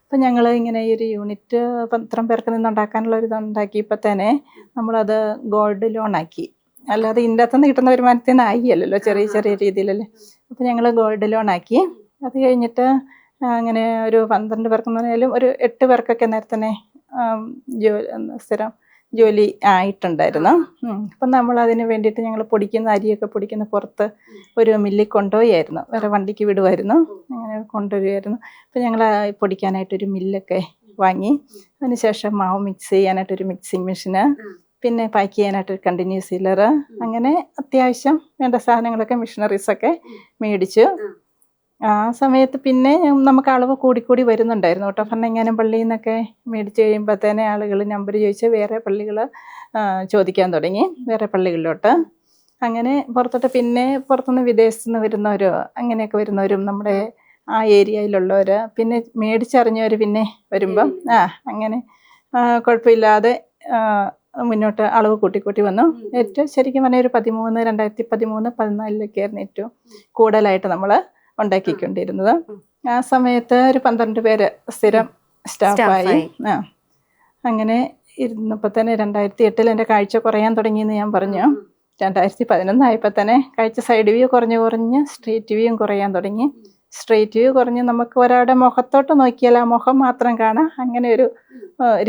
അപ്പം ഞങ്ങൾ ഇങ്ങനെ ഈ ഒരു യൂണിറ്റ് 13 പേർക്ക് നിന്നുണ്ടാക്കാനുള്ള ഒരു ഇതുണ്ടാക്കിയപ്പോൾ തന്നെ നമ്മളത് ഗോൾഡ് ലോണാക്കി. അല്ലാതെ ഇതിൻ്റെ അകത്തുനിന്ന് കിട്ടുന്ന വരുമാനത്തിൽ നിന്ന് ആയില്ലല്ലോ, ചെറിയ രീതിയിലല്ലേ. അപ്പം ഞങ്ങൾ ഗോൾഡ് ലോണാക്കി. അത് കഴിഞ്ഞിട്ട് അങ്ങനെ ഒരു 12 പേർക്കെന്ന് പറഞ്ഞാലും ഒരു 8 പേർക്കൊക്കെ നേരത്തെ തന്നെ സ്ഥിരം ജോലി ആയിട്ടുണ്ടായിരുന്നു. അപ്പം നമ്മൾ അതിന് വേണ്ടിയിട്ട് ഞങ്ങൾ അരിയൊക്കെ പൊടിക്കുന്ന പുറത്ത് ഒരു മില്ലിൽ കൊണ്ടുപോയായിരുന്നു, വേറെ വണ്ടിക്ക് വിടുമായിരുന്നു, അങ്ങനെ കൊണ്ടുവരുമായിരുന്നു. അപ്പം ഞങ്ങൾ പൊടിക്കാനായിട്ടൊരു മില്ലൊക്കെ വാങ്ങി. അതിനുശേഷം മാവ് മിക്സ് ചെയ്യാനായിട്ടൊരു മിക്സിങ് മെഷീന്, പിന്നെ പാക്ക് ചെയ്യാനായിട്ടൊരു കണ്ടിന്യൂസ് സീലർ, അങ്ങനെ അത്യാവശ്യം വേണ്ട സാധനങ്ങളൊക്കെ മെഷീനറീസൊക്കെ മേടിച്ചു. ആ സമയത്ത് പിന്നെ നമുക്ക് അളവ് കൂടിക്കൂടി വരുന്നുണ്ടായിരുന്നു കേട്ടോ. ഭരണങ്ങാനം പള്ളിയിൽ നിന്നൊക്കെ മേടിച്ച് കഴിയുമ്പോൾ തന്നെ ആളുകൾ നമ്പർ ചോദിച്ച് വേറെ പള്ളികൾ ചോദിക്കാൻ തുടങ്ങി, വേറെ പള്ളികളിലോട്ട്. അങ്ങനെ പിന്നെ പുറത്തുനിന്ന് വിദേശത്ത് നിന്ന് വരുന്നവരോ അങ്ങനെയൊക്കെ വരുന്നവരും നമ്മുടെ ആ ഏരിയയിലുള്ളവർ പിന്നെ മേടിച്ചറിഞ്ഞവർ പിന്നെ വരുമ്പം അങ്ങനെ കുഴപ്പമില്ലാതെ മുന്നോട്ട് അളവ് കൂട്ടിക്കൂട്ടി വന്നു. ഏറ്റവും ശരിക്കും പറഞ്ഞാൽ ഒരു 2013-14 ആയിരുന്നു ഏറ്റവും കൂടുതലായിട്ട് നമ്മൾ ഉണ്ടാക്കിക്കൊണ്ടിരുന്നത്. ആ സമയത്ത് ഒരു 12 പേര് സ്ഥിരം സ്റ്റാഫായി. അങ്ങനെ ഇരുന്നപ്പോൾ തന്നെ 2008 എൻ്റെ കാഴ്ച കുറയാൻ തുടങ്ങിയെന്ന് ഞാൻ പറഞ്ഞു. 2011 ആയപ്പോൾ തന്നെ കാഴ്ച സൈഡ് വ്യൂ കുറഞ്ഞ് സ്ട്രേറ്റ് വ്യൂയും കുറയാൻ തുടങ്ങി. സ്ട്രേറ്റ് വ്യൂ കുറഞ്ഞ് നമുക്ക് ഒരാളുടെ മുഖത്തോട്ട് നോക്കിയാൽ ആ മുഖം മാത്രം കാണാം, അങ്ങനെ ഒരു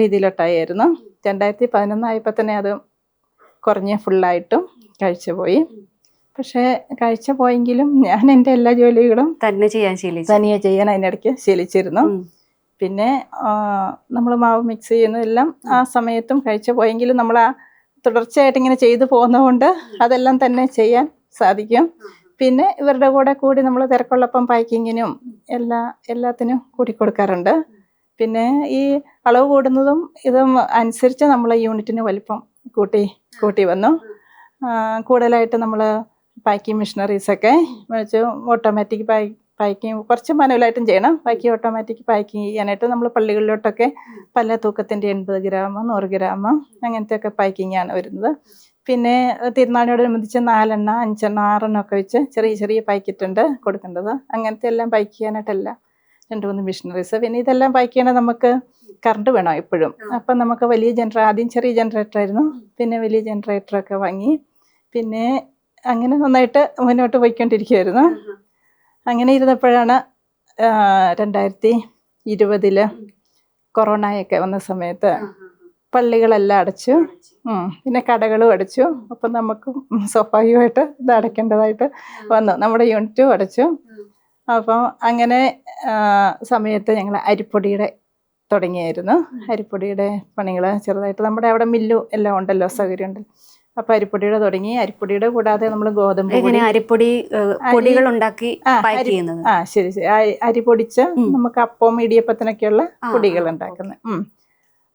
രീതിയിലോട്ടായിരുന്നു. 2011 ആയപ്പോൾ തന്നെ അത് കുറഞ്ഞ് ഫുള്ളായിട്ടും കാഴ്ച പോയി. പക്ഷേ കാഴ്ച പോയെങ്കിലും ഞാൻ എൻ്റെ എല്ലാ ജോലികളും തനിയെ ചെയ്യാൻ അതിനിടയ്ക്ക് ശീലിച്ചിരുന്നു. പിന്നെ നമ്മൾ മാവ് മിക്സ് ചെയ്യുന്നതെല്ലാം ആ സമയത്തും കാഴ്ച പോയെങ്കിലും നമ്മൾ ആ തുടർച്ചയായിട്ട് ഇങ്ങനെ ചെയ്തു പോകുന്നതുകൊണ്ട് അതെല്ലാം തന്നെ ചെയ്യാൻ സാധിക്കും. പിന്നെ ഇവരുടെ കൂടെ കൂടി നമ്മൾ തിരക്കുള്ളപ്പം പാക്കിങ്ങിനും എല്ലാത്തിനും കൂടി കൊടുക്കാറുണ്ട്. പിന്നെ ഈ അളവ് കൂടുന്നതും ഇതും അനുസരിച്ച് നമ്മൾ യൂണിറ്റിന് വലിപ്പം കൂട്ടി വന്നു. കൂടുതലായിട്ട് നമ്മൾ പാക്കിങ് മെഷീനറീസൊക്കെ വെച്ച് ഓട്ടോമാറ്റിക് പാക്കിങ് കുറച്ച് മാനുവലായിട്ടും ചെയ്യണം. ബാക്കി ഓട്ടോമാറ്റിക് പാക്കിങ് ചെയ്യാനായിട്ട് നമ്മൾ പള്ളികളിലോട്ടൊക്കെ പല തൂക്കത്തിൻ്റെ 80 ഗ്രാം 100 ഗ്രാം അങ്ങനത്തെയൊക്കെ പാക്കിങ്ങാണ് വരുന്നത്. പിന്നെ തിരുനാളിനോടനുബന്ധിച്ച് 4 എണ്ണം 5 എണ്ണം 6 എണ്ണം ഒക്കെ വെച്ച് ചെറിയ പാക്കറ്റ് ഉണ്ട് കൊടുക്കേണ്ടത്. അങ്ങനത്തെ എല്ലാം പാക്ക് ചെയ്യാനായിട്ടല്ല 2-3 മെഷീനറീസ്. പിന്നെ ഇതെല്ലാം പാക്ക് ചെയ്യണമെങ്കിൽ നമുക്ക് കറണ്ട് വേണം എപ്പോഴും. അപ്പം നമുക്ക് ആദ്യം ചെറിയ ജനറേറ്റർ ആയിരുന്നു, പിന്നെ വലിയ ജനറേറ്ററൊക്കെ വാങ്ങി. പിന്നെ അങ്ങനെ നന്നായിട്ട് മുന്നോട്ട് പോയിക്കൊണ്ടിരിക്കുമായിരുന്നു. അങ്ങനെ ഇരുന്നപ്പോഴാണ് 2020 കൊറോണയൊക്കെ വന്ന സമയത്ത് പള്ളികളെല്ലാം അടച്ചു, പിന്നെ കടകളും അടച്ചു. അപ്പം നമുക്കും സ്വാഭാവികമായിട്ട് ഇത് അടയ്ക്കേണ്ടതായിട്ട് വന്നു. നമ്മുടെ യൂണിറ്റും അടച്ചു. അപ്പം അങ്ങനെ സമയത്ത് ഞങ്ങൾ അരിപ്പൊടിയുടെ തുടങ്ങിയായിരുന്നു. അരിപ്പൊടിയുടെ പണികൾ ചെറുതായിട്ട് നമ്മുടെ അവിടെ മില്ലും എല്ലാം ഉണ്ടല്ലോ, സൗകര്യമുണ്ടല്ലോ. അപ്പം അരിപ്പൊടിയുടെ തുടങ്ങി. അരിപ്പൊടിയുടെ കൂടാതെ നമ്മൾ ഗോതമ്പ് അരിപ്പൊടി പൊടികൾ ഉണ്ടാക്കി ശരി അരി പൊടിച്ച് നമുക്ക് അപ്പം ഇടിയപ്പത്തിനൊക്കെയുള്ള പൊടികൾ ഉണ്ടാക്കുന്നത്.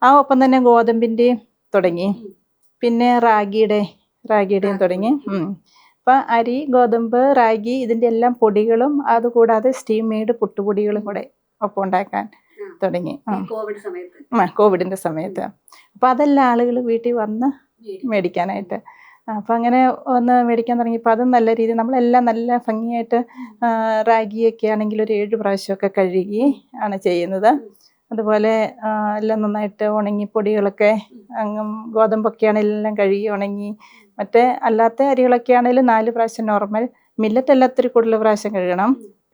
ആ ഒപ്പം തന്നെ ഗോതമ്പിൻ്റെയും തുടങ്ങി. പിന്നെ റാഗിയുടെയും തുടങ്ങി. അപ്പം അരി, ഗോതമ്പ്, റാഗി ഇതിൻ്റെ എല്ലാം പൊടികളും അതുകൂടാതെ സ്റ്റീം മെയ്ഡ് പുട്ടുപൊടികളും കൂടെ ഒപ്പം ഉണ്ടാക്കാൻ തുടങ്ങി കോവിഡിൻ്റെ സമയത്ത്. അപ്പം അതെല്ലാം ആളുകൾ വീട്ടിൽ വന്ന് മേടിക്കാനായിട്ട്. അപ്പം അങ്ങനെ ഒന്ന് മേടിക്കാൻ തുടങ്ങിയപ്പോൾ അതും നല്ല രീതിയിൽ നമ്മളെല്ലാം നല്ല ഭംഗിയായിട്ട് റാഗിയൊക്കെ ആണെങ്കിൽ ഒരു 7 പ്രാവശ്യമൊക്കെ കഴുകി ആണ് ചെയ്യുന്നത്. അതുപോലെ എല്ലാം നന്നായിട്ട് ഉണങ്ങി പൊടികളൊക്കെ ഗോതമ്പൊക്കെ ആണെങ്കിലും എല്ലാം കഴുകി ഉണങ്ങി. മറ്റേ അല്ലാത്ത അരികളൊക്കെ ആണെങ്കിലും 4 പ്രാവശ്യം നോർമൽ. മില്ലറ്റ് എല്ലാം ഒത്തിരി കൂടുതൽ പ്രാവശ്യം കഴുകണം.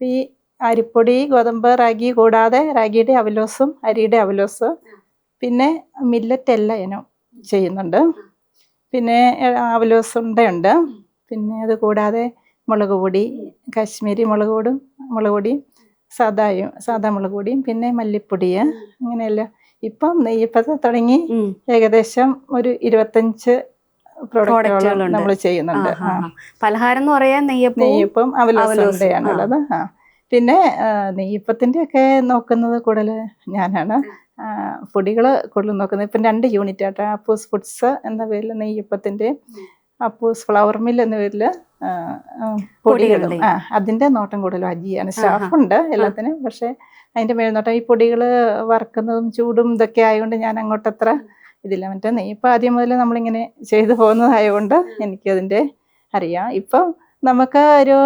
ഈ അരിപ്പൊടി, ഗോതമ്പ്, റാഗി കൂടാതെ റാഗിയുടെ അവലോസും അരിയുടെ അവലോസ്, പിന്നെ മില്ലറ്റ് എല്ലാം ഇനം ചെയ്യുന്നുണ്ട്. പിന്നെ അവലോസ് ഉണ്ടയുണ്ട്. പിന്നെ അത് കൂടാതെ മുളക് പൊടി, കാശ്മീരി മുളക് പൊടിയും സാദാ മുളക് പൊടിയും പിന്നെ മല്ലിപ്പൊടി അങ്ങനെയെല്ലാം. ഇപ്പം നെയ്യപ്പത്തെ തുടങ്ങി ഏകദേശം ഒരു 25 പ്രോഡക്റ്റുകൾ നമ്മൾ ചെയ്യുന്നുണ്ട്. പലഹാരം എന്ന് പറയാൻ നെയ്യപ്പം അവലോസുണ്ടയാണുള്ളത്. പിന്നെ നെയ്യപ്പത്തിൻ്റെ ഒക്കെ നോക്കുന്നത് കൂടുതൽ ഞാനാണ്. പൊടികൾ കൂടുതൽ നോക്കുന്നത്. ഇപ്പം 2 യൂണിറ്റ് ആയിട്ട് അപ്പൂസ് ഫുഡ്സ് എന്ന പേരിൽ നെയ്യപ്പത്തിൻ്റെ, അപ്പൂസ് ഫ്ലവർ മിൽ എന്ന പേരിൽ പൊടികളും അതിൻ്റെ നോട്ടം കൂടുതലും അജിയാണ്. സ്റ്റാഫുണ്ട് എല്ലാത്തിനും, പക്ഷേ അതിൻ്റെ മേൽനോട്ടം ഈ പൊടികൾ വറക്കുന്നതും ചൂടും ഇതൊക്കെ ആയതുകൊണ്ട് ഞാൻ അങ്ങോട്ടത്ര ഇതില്ല. മറ്റേ നെയ്യപ്പം ആദ്യം മുതൽ നമ്മളിങ്ങനെ ചെയ്തു പോകുന്നതായതുകൊണ്ട് എനിക്കതിൻ്റെ അറിയാം. ഇപ്പം നമുക്ക് ഒരു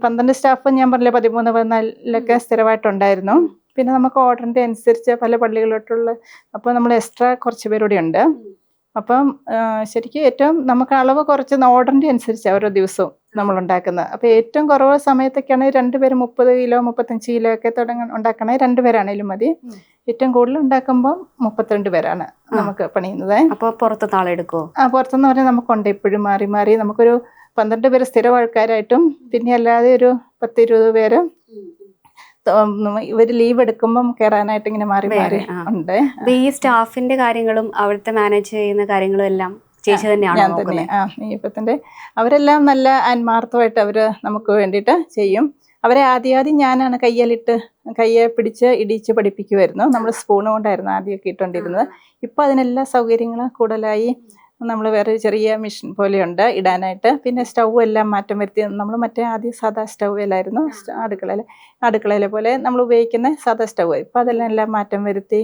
12 സ്റ്റാഫ് ഞാൻ പറഞ്ഞില്ലേ 13-14 സ്ഥിരമായിട്ടുണ്ടായിരുന്നു. പിന്നെ നമുക്ക് ഓർഡറിൻ്റെ അനുസരിച്ച് പല പള്ളികളിലോട്ടുള്ള, അപ്പോൾ നമ്മൾ എക്സ്ട്രാ കുറച്ച് പേരൂടെ ഉണ്ട്. അപ്പം ശരിക്കും ഏറ്റവും നമുക്ക് അളവ് കുറച്ച് ഓർഡറിൻ്റെ അനുസരിച്ചാണ് ഓരോ ദിവസവും നമ്മൾ ഉണ്ടാക്കുന്നത്. അപ്പോൾ ഏറ്റവും കുറവ് സമയത്തൊക്കെയാണെങ്കിൽ 2 പേര് 30 കിലോ 35 കിലോ ഒക്കെ ഉണ്ടാക്കണേ 2 പേരാണേലും മതി. ഏറ്റവും കൂടുതൽ ഉണ്ടാക്കുമ്പോൾ 32 പേരാണ് നമുക്ക് പണിയുന്നത്. അപ്പോൾ പുറത്ത് ആളെടുക്കുമോ? പുറത്തെന്ന് പറഞ്ഞാൽ നമുക്കുണ്ട് എപ്പോഴും മാറി നമുക്കൊരു 12 പേര് സ്ഥിരം ആൾക്കാരായിട്ടും പിന്നെ അല്ലാതെ ഒരു 10-20 പേര് ഇവർ ലീവ് എടുക്കുമ്പം കയറാനായിട്ട് ഇങ്ങനെ മാറി ഉണ്ട്. ഈ സ്റ്റാഫിന്റെ കാര്യങ്ങളും അവിടുത്തെ മാനേജ് ചെയ്യുന്ന കാര്യങ്ങളും എല്ലാം ചേച്ചി തന്നെയാണ്? ഞാൻ തന്നെ. നെയ്യപ്പത്തിൻ്റെ അവരെല്ലാം നല്ല ആത്മാർത്ഥമായിട്ട് അവർ നമുക്ക് വേണ്ടിയിട്ട് ചെയ്യും. അവരെ ആദ്യം ഞാനാണ് കയ്യെ പിടിച്ച് ഇടിച്ച് പഠിപ്പിക്കുമായിരുന്നു. നമ്മൾ സ്പൂൺ കൊണ്ടായിരുന്നു ആദ്യമൊക്കെ ഇട്ടുകൊണ്ടിരുന്നത്. ഇപ്പോൾ അതിനെല്ലാ സൗകര്യങ്ങളും കൂടുതലായി. നമ്മൾ വേറെ ചെറിയ മെഷീൻ പോലെയുണ്ട് ഇടാനായിട്ട്. പിന്നെ സ്റ്റൗ എല്ലാം മാറ്റം വരുത്തി. നമ്മൾ മറ്റേ ആദ്യം സാധാ സ്റ്റൗവിലായിരുന്നു അടുക്കളയിലെ പോലെ നമ്മൾ ഉപയോഗിക്കുന്ന സാധാ സ്റ്റൗ. ഇപ്പം എല്ലാം മാറ്റം വരുത്തി.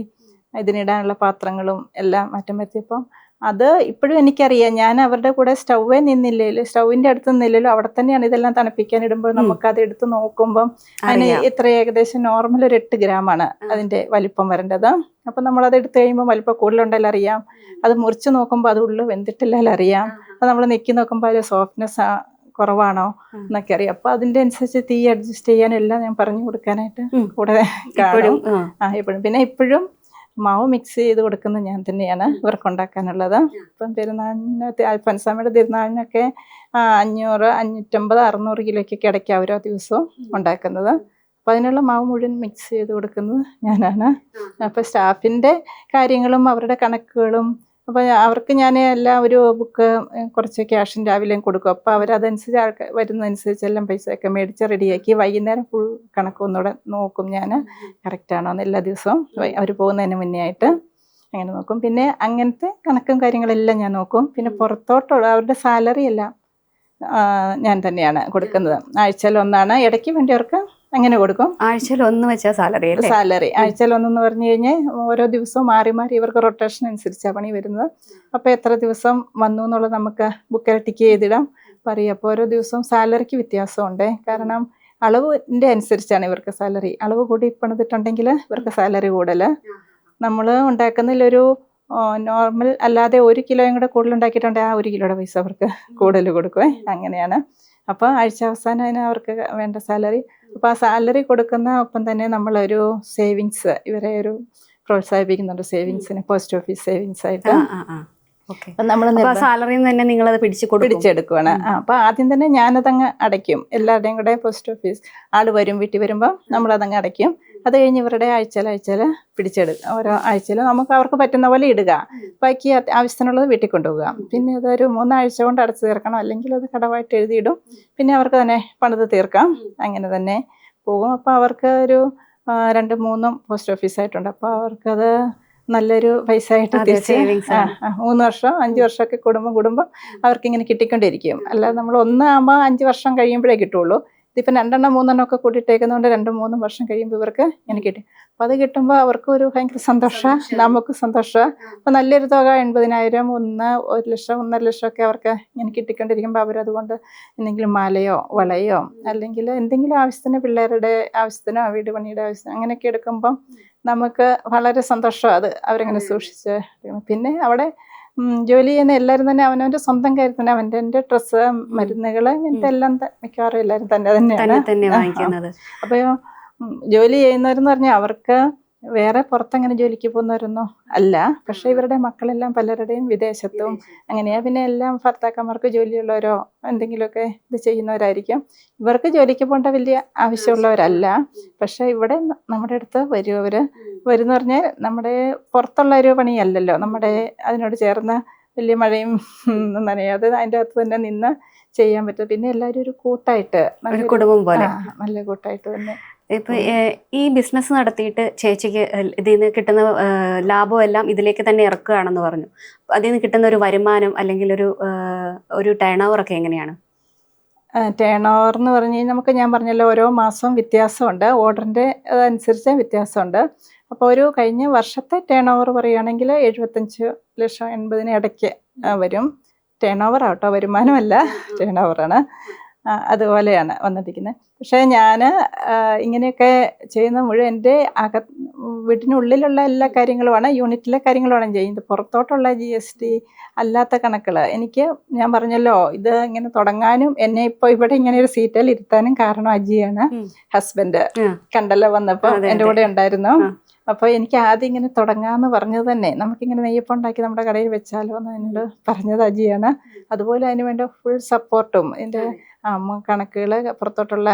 ഇതിനിടാനുള്ള പാത്രങ്ങളും എല്ലാം മാറ്റം വരുത്തിയപ്പം അത് ഇപ്പോഴും എനിക്കറിയാം. ഞാൻ അവരുടെ കൂടെ സ്റ്റൗവിൻ്റെ അടുത്ത് നിന്നില്ലല്ലോ, അവിടെ തന്നെയാണ് ഇതെല്ലാം തണുപ്പിക്കാൻ ഇടുമ്പോൾ നമുക്കത് എടുത്ത് നോക്കുമ്പം അതിന് ഇത്ര ഏകദേശം നോർമൽ ഒരു 8 ഗ്രാമാണ് അതിൻ്റെ വലിപ്പം വരേണ്ടത്. അപ്പം നമ്മളത് എടുത്ത് കഴിയുമ്പോൾ വലിപ്പം കൂടുതലുണ്ടെല്ലാം അറിയാം. അത് മുറിച്ച് നോക്കുമ്പോൾ അത് ഉള്ളു വെന്തിട്ടില്ലെങ്കിലും അറിയാം. അത് നമ്മൾ നെക്കി നോക്കുമ്പോൾ അതിൽ സോഫ്റ്റ്നെസ് കുറവാണോ എന്നൊക്കെ അറിയാം. അപ്പോൾ അതിൻ്റെ അനുസരിച്ച് തീ അഡ്ജസ്റ്റ് ചെയ്യാനും എല്ലാം ഞാൻ പറഞ്ഞു കൊടുക്കാനായിട്ട് കൂടെ കാണും എപ്പോഴും. പിന്നെ ഇപ്പോഴും മാവ് മിക്സ് ചെയ്ത് കൊടുക്കുന്നത് ഞാൻ തന്നെയാണ് ഇവർക്കുണ്ടാക്കാനുള്ളത്. ഇപ്പം പെരുന്നാളിന് അൽഫോൻസാമ്മയുടെ തിരുനാളിനൊക്കെ 500, 550, 600 കിലോയ്ക്കൊക്കെ ഇടയ്ക്ക് ഓരോ ദിവസവും ഉണ്ടാക്കുന്നത്. അപ്പോൾ അതിനുള്ള മാവ് മുഴുവൻ മിക്സ് ചെയ്ത് കൊടുക്കുന്നത് ഞാനാണ്. അപ്പോൾ സ്റ്റാഫിൻ്റെ കാര്യങ്ങളും അവരുടെ കണക്കുകളും അപ്പോൾ അവർക്ക് ഞാൻ എല്ലാം ഒരു ബുക്ക് കുറച്ച് ക്യാഷും രാവിലെയും കൊടുക്കും. അപ്പോൾ അവരതനുസരിച്ച് ആൾക്കാർ വരുന്നതനുസരിച്ച് എല്ലാം പൈസയൊക്കെ മേടിച്ച് റെഡിയാക്കി വൈകുന്നേരം ഫുൾ കണക്ക് ഒന്നുകൂടെ നോക്കും ഞാൻ, കറക്റ്റാണോ എന്ന് എല്ലാ ദിവസവും അവർ പോകുന്നതിന് മുന്നേ ആയിട്ട് അങ്ങനെ നോക്കും. പിന്നെ അങ്ങനത്തെ കണക്കും കാര്യങ്ങളെല്ലാം ഞാൻ നോക്കും. പിന്നെ പുറത്തോട്ടുള്ള അവരുടെ സാലറി എല്ലാം ഞാൻ തന്നെയാണ് കൊടുക്കുന്നത്. ആഴ്ചയിൽ ഒന്നാണ്, ഇടയ്ക്ക് വേണ്ടിയവർക്ക് അങ്ങനെ കൊടുക്കും. ആഴ്ചയിൽ ഒന്ന് വെച്ചാൽ സാലറി ആഴ്ചയിൽ ഒന്നെന്ന് പറഞ്ഞു കഴിഞ്ഞാൽ ഓരോ ദിവസവും മാറി മാറി ഇവർക്ക് റൊട്ടേഷൻ അനുസരിച്ചാണ് പണി വരുന്നത്. അപ്പോൾ എത്ര ദിവസം വന്നു എന്നുള്ളത് നമുക്ക് ബുക്കിൽ ടിക്ക് ചെയ്തിടാം പറയും. അപ്പോൾ ഓരോ ദിവസവും സാലറിക്ക് വ്യത്യാസമുണ്ട്. കാരണം അളവിൻ്റെ അനുസരിച്ചാണ് ഇവർക്ക് സാലറി. അളവ് കൂടി പണിതിട്ടുണ്ടെങ്കിൽ ഇവർക്ക് സാലറി കൂടുതൽ. നമ്മൾ ഉണ്ടാക്കുന്നതിലൊരു നോർമൽ അല്ലാതെ 1 കിലോയും കൂടെ കൂടുതൽ ഉണ്ടാക്കിയിട്ടുണ്ടെങ്കിൽ ആ 1 കിലോയുടെ പൈസ അവർക്ക് കൂടുതൽ കൊടുക്കുവേ. അങ്ങനെയാണ്. അപ്പോൾ ആഴ്ച അവസാനം അതിന് അവർക്ക് വേണ്ട സാലറി. അപ്പോൾ ആ സാലറി കൊടുക്കുന്ന ഒപ്പം തന്നെ നമ്മളൊരു സേവിങ്സ് ഇവരെ ഒരു പ്രോത്സാഹിപ്പിക്കുന്നുണ്ട്. സേവിങ്സിന് പോസ്റ്റ് ഓഫീസ് സേവിങ്സ് ആയിട്ട് നമ്മൾ സാലറിയിൽ തന്നെ നിങ്ങളത് പിടിച്ചെടുക്കുവാണ്. അപ്പോൾ ആദ്യം തന്നെ ഞാനതങ്ങ് അടയ്ക്കും. എല്ലാവരുടെയും കൂടെ പോസ്റ്റ് ഓഫീസ് ആൾ വരും, വീട്ടിൽ വരുമ്പോൾ നമ്മളതങ്ങ് അടയ്ക്കും. അത് കഴിഞ്ഞ് ഇവരുടെ ആഴ്ചയിൽ പിടിച്ചെടുക്കുക. ഓരോ ആഴ്ചയിൽ നമുക്ക് അവർക്ക് പറ്റുന്ന പോലെ ഇടുക, ബാക്കി ആവശ്യത്തിനുള്ളത് വീട്ടിൽ കൊണ്ടുപോകുക. പിന്നെ അതൊരു 3 ആഴ്ച കൊണ്ട് അടച്ചു തീർക്കണം, അല്ലെങ്കിൽ അത് കടമായിട്ട് എഴുതിയിടും. പിന്നെ അവർക്ക് തന്നെ പണിത് തീർക്കാം. അങ്ങനെ തന്നെ പോകും. അപ്പോൾ അവർക്ക് ഒരു 2-3 പോസ്റ്റ് ഓഫീസായിട്ടുണ്ട്. അപ്പോൾ അവർക്കത് നല്ലൊരു പൈസ ആയിട്ട് തിരിച്ച് 3 വർഷം 5 വർഷമൊക്കെ കൂടുമ്പോൾ അവർക്കിങ്ങനെ കിട്ടിക്കൊണ്ടിരിക്കും. അല്ലാതെ നമ്മൾ 1 ആകുമ്പോൾ 5 വർഷം കഴിയുമ്പോഴേ കിട്ടുള്ളൂ. ഇതിപ്പോൾ 2 3 ഒക്കെ കൂട്ടിയിട്ടേക്കുന്നതുകൊണ്ട് 2-3 വർഷം കഴിയുമ്പോൾ ഇവർക്ക് ഇങ്ങനെ കിട്ടും. അപ്പോൾ അത് കിട്ടുമ്പോൾ അവർക്ക് ഒരു ഭയങ്കര സന്തോഷമാണ്, നമുക്ക് സന്തോഷമാണ്. അപ്പോൾ നല്ലൊരു തുക 80,000, 1 ലക്ഷം 1.5 ലക്ഷമൊക്കെ അവർക്ക് ഇങ്ങനെ കിട്ടിക്കൊണ്ടിരിക്കുമ്പോൾ അവരതുകൊണ്ട് എന്തെങ്കിലും മാലയോ വളയോ അല്ലെങ്കിൽ എന്തെങ്കിലും ആവശ്യത്തിന്, പിള്ളേരുടെ ആവശ്യത്തിനോ വീട് പണിയുടെ ആവശ്യത്തിനോ അങ്ങനെയൊക്കെ എടുക്കുമ്പം നമുക്ക് വളരെ സന്തോഷമാണ്. അത് അവരങ്ങനെ സൂക്ഷിച്ച്. പിന്നെ അവിടെ ജോലി ചെയ്യുന്ന എല്ലാവരും തന്നെ അവനവൻ്റെ സ്വന്തം കാര്യത്തിന് അവൻ്റെ ഡ്രസ്സ്, മരുന്നുകൾ, ഇങ്ങനത്തെ എല്ലാം മിക്കവാറും എല്ലാവരും തന്നെയാണ്. അപ്പോൾ ജോലി ചെയ്യുന്നവരെന്ന് പറഞ്ഞാൽ അവർക്ക് വേറെ പുറത്തങ്ങനെ ജോലിക്ക് പോകുന്നവരൊന്നും അല്ല. പക്ഷേ ഇവരുടെ മക്കളെല്ലാം പലരുടെയും വിദേശത്തും അങ്ങനെയാണ്. പിന്നെ എല്ലാം ഭർത്താക്കന്മാർക്ക് ജോലിയുള്ളവരോ എന്തെങ്കിലുമൊക്കെ ഇത് ചെയ്യുന്നവരായിരിക്കും. ഇവർക്ക് ജോലിക്ക് പോകേണ്ട വലിയ ആവശ്യമുള്ളവരല്ല. പക്ഷേ ഇവിടെ നമ്മുടെ അടുത്ത് വരും. അവർ വരുമെന്ന് പറഞ്ഞാൽ നമ്മുടെ പുറത്തുള്ള ഒരു പണിയല്ലല്ലോ, നമ്മുടെ അതിനോട് ചേർന്ന് വലിയ മഴയും നനയാതെ അതിൻ്റെ അകത്ത് തന്നെ നിന്ന് ചെയ്യാൻ പറ്റും. പിന്നെ എല്ലാവരും ഒരു കൂട്ടായിട്ട്, കുടുംബം പോലെ നല്ല കൂട്ടായിട്ട് തന്നെ. ഇപ്പൊ ഈ ബിസിനസ് നടത്തിയിട്ട് ചേച്ചിക്ക് ഇതിൽ നിന്ന് കിട്ടുന്ന ലാഭം എല്ലാം ഇതിലേക്ക് തന്നെ ഇറക്കുകയാണെന്ന് പറഞ്ഞു. അതിൽ നിന്ന് കിട്ടുന്ന ഒരു വരുമാനം അല്ലെങ്കിൽ ഒരു ടേൺ ഓവർ ഒക്കെ എങ്ങനെയാണ്? ടേൺ ഓവർ എന്ന് പറഞ്ഞു കഴിഞ്ഞാൽ ഞാൻ പറഞ്ഞല്ലോ, ഓരോ മാസവും വ്യത്യാസമുണ്ട്. ഓർഡറിൻ്റെ അതനുസരിച്ച് വ്യത്യാസമുണ്ട്. അപ്പോൾ ഒരു കഴിഞ്ഞ വർഷത്തെ ടേൺ ഓവർ പറയുകയാണെങ്കിൽ 75 ലക്ഷം 80-ന് ഇടയ്ക്ക് വരും. ടേൺ ഓവർ ആട്ടോ, വരുമാനമല്ല, ടേൺ ഓവറാണ്. അതുപോലെയാണ് വന്നിരിക്കുന്നത്. പക്ഷേ ഞാൻ ഇങ്ങനെയൊക്കെ ചെയ്യുന്ന മുഴുവൻ എൻ്റെ വീട്ടിനുള്ളിലുള്ള എല്ലാ കാര്യങ്ങളുമാണ്, യൂണിറ്റിലെ കാര്യങ്ങളുമാണ് ചെയ്യുന്നത്. പുറത്തോട്ടുള്ള GST അല്ലാത്ത കണക്കുകൾ എനിക്ക് ഞാൻ പറഞ്ഞല്ലോ, ഇത് ഇങ്ങനെ തുടങ്ങാനും എന്നെ ഇപ്പോൾ ഇവിടെ ഇങ്ങനെ ഒരു സീറ്റിൽ ഇരുത്താനും കാരണം അജിയാണ്. ഹസ്ബൻഡ് കണ്ടല്ലോ വന്നപ്പോൾ എൻ്റെ കൂടെ ഉണ്ടായിരുന്നു. അപ്പോൾ എനിക്ക് ആദ്യം ഇങ്ങനെ തുടങ്ങാമെന്ന് പറഞ്ഞത് തന്നെ, നമുക്കിങ്ങനെ നെയ്യപ്പം ഉണ്ടാക്കി നമ്മുടെ കടയിൽ വെച്ചാലോ എന്ന് എന്നോട് പറഞ്ഞത് അജിയാണ്. അതുപോലെ അതിന് വേണ്ട ഫുൾ സപ്പോർട്ടും എൻ്റെ കണക്കുകൾ പുറത്തോട്ടുള്ള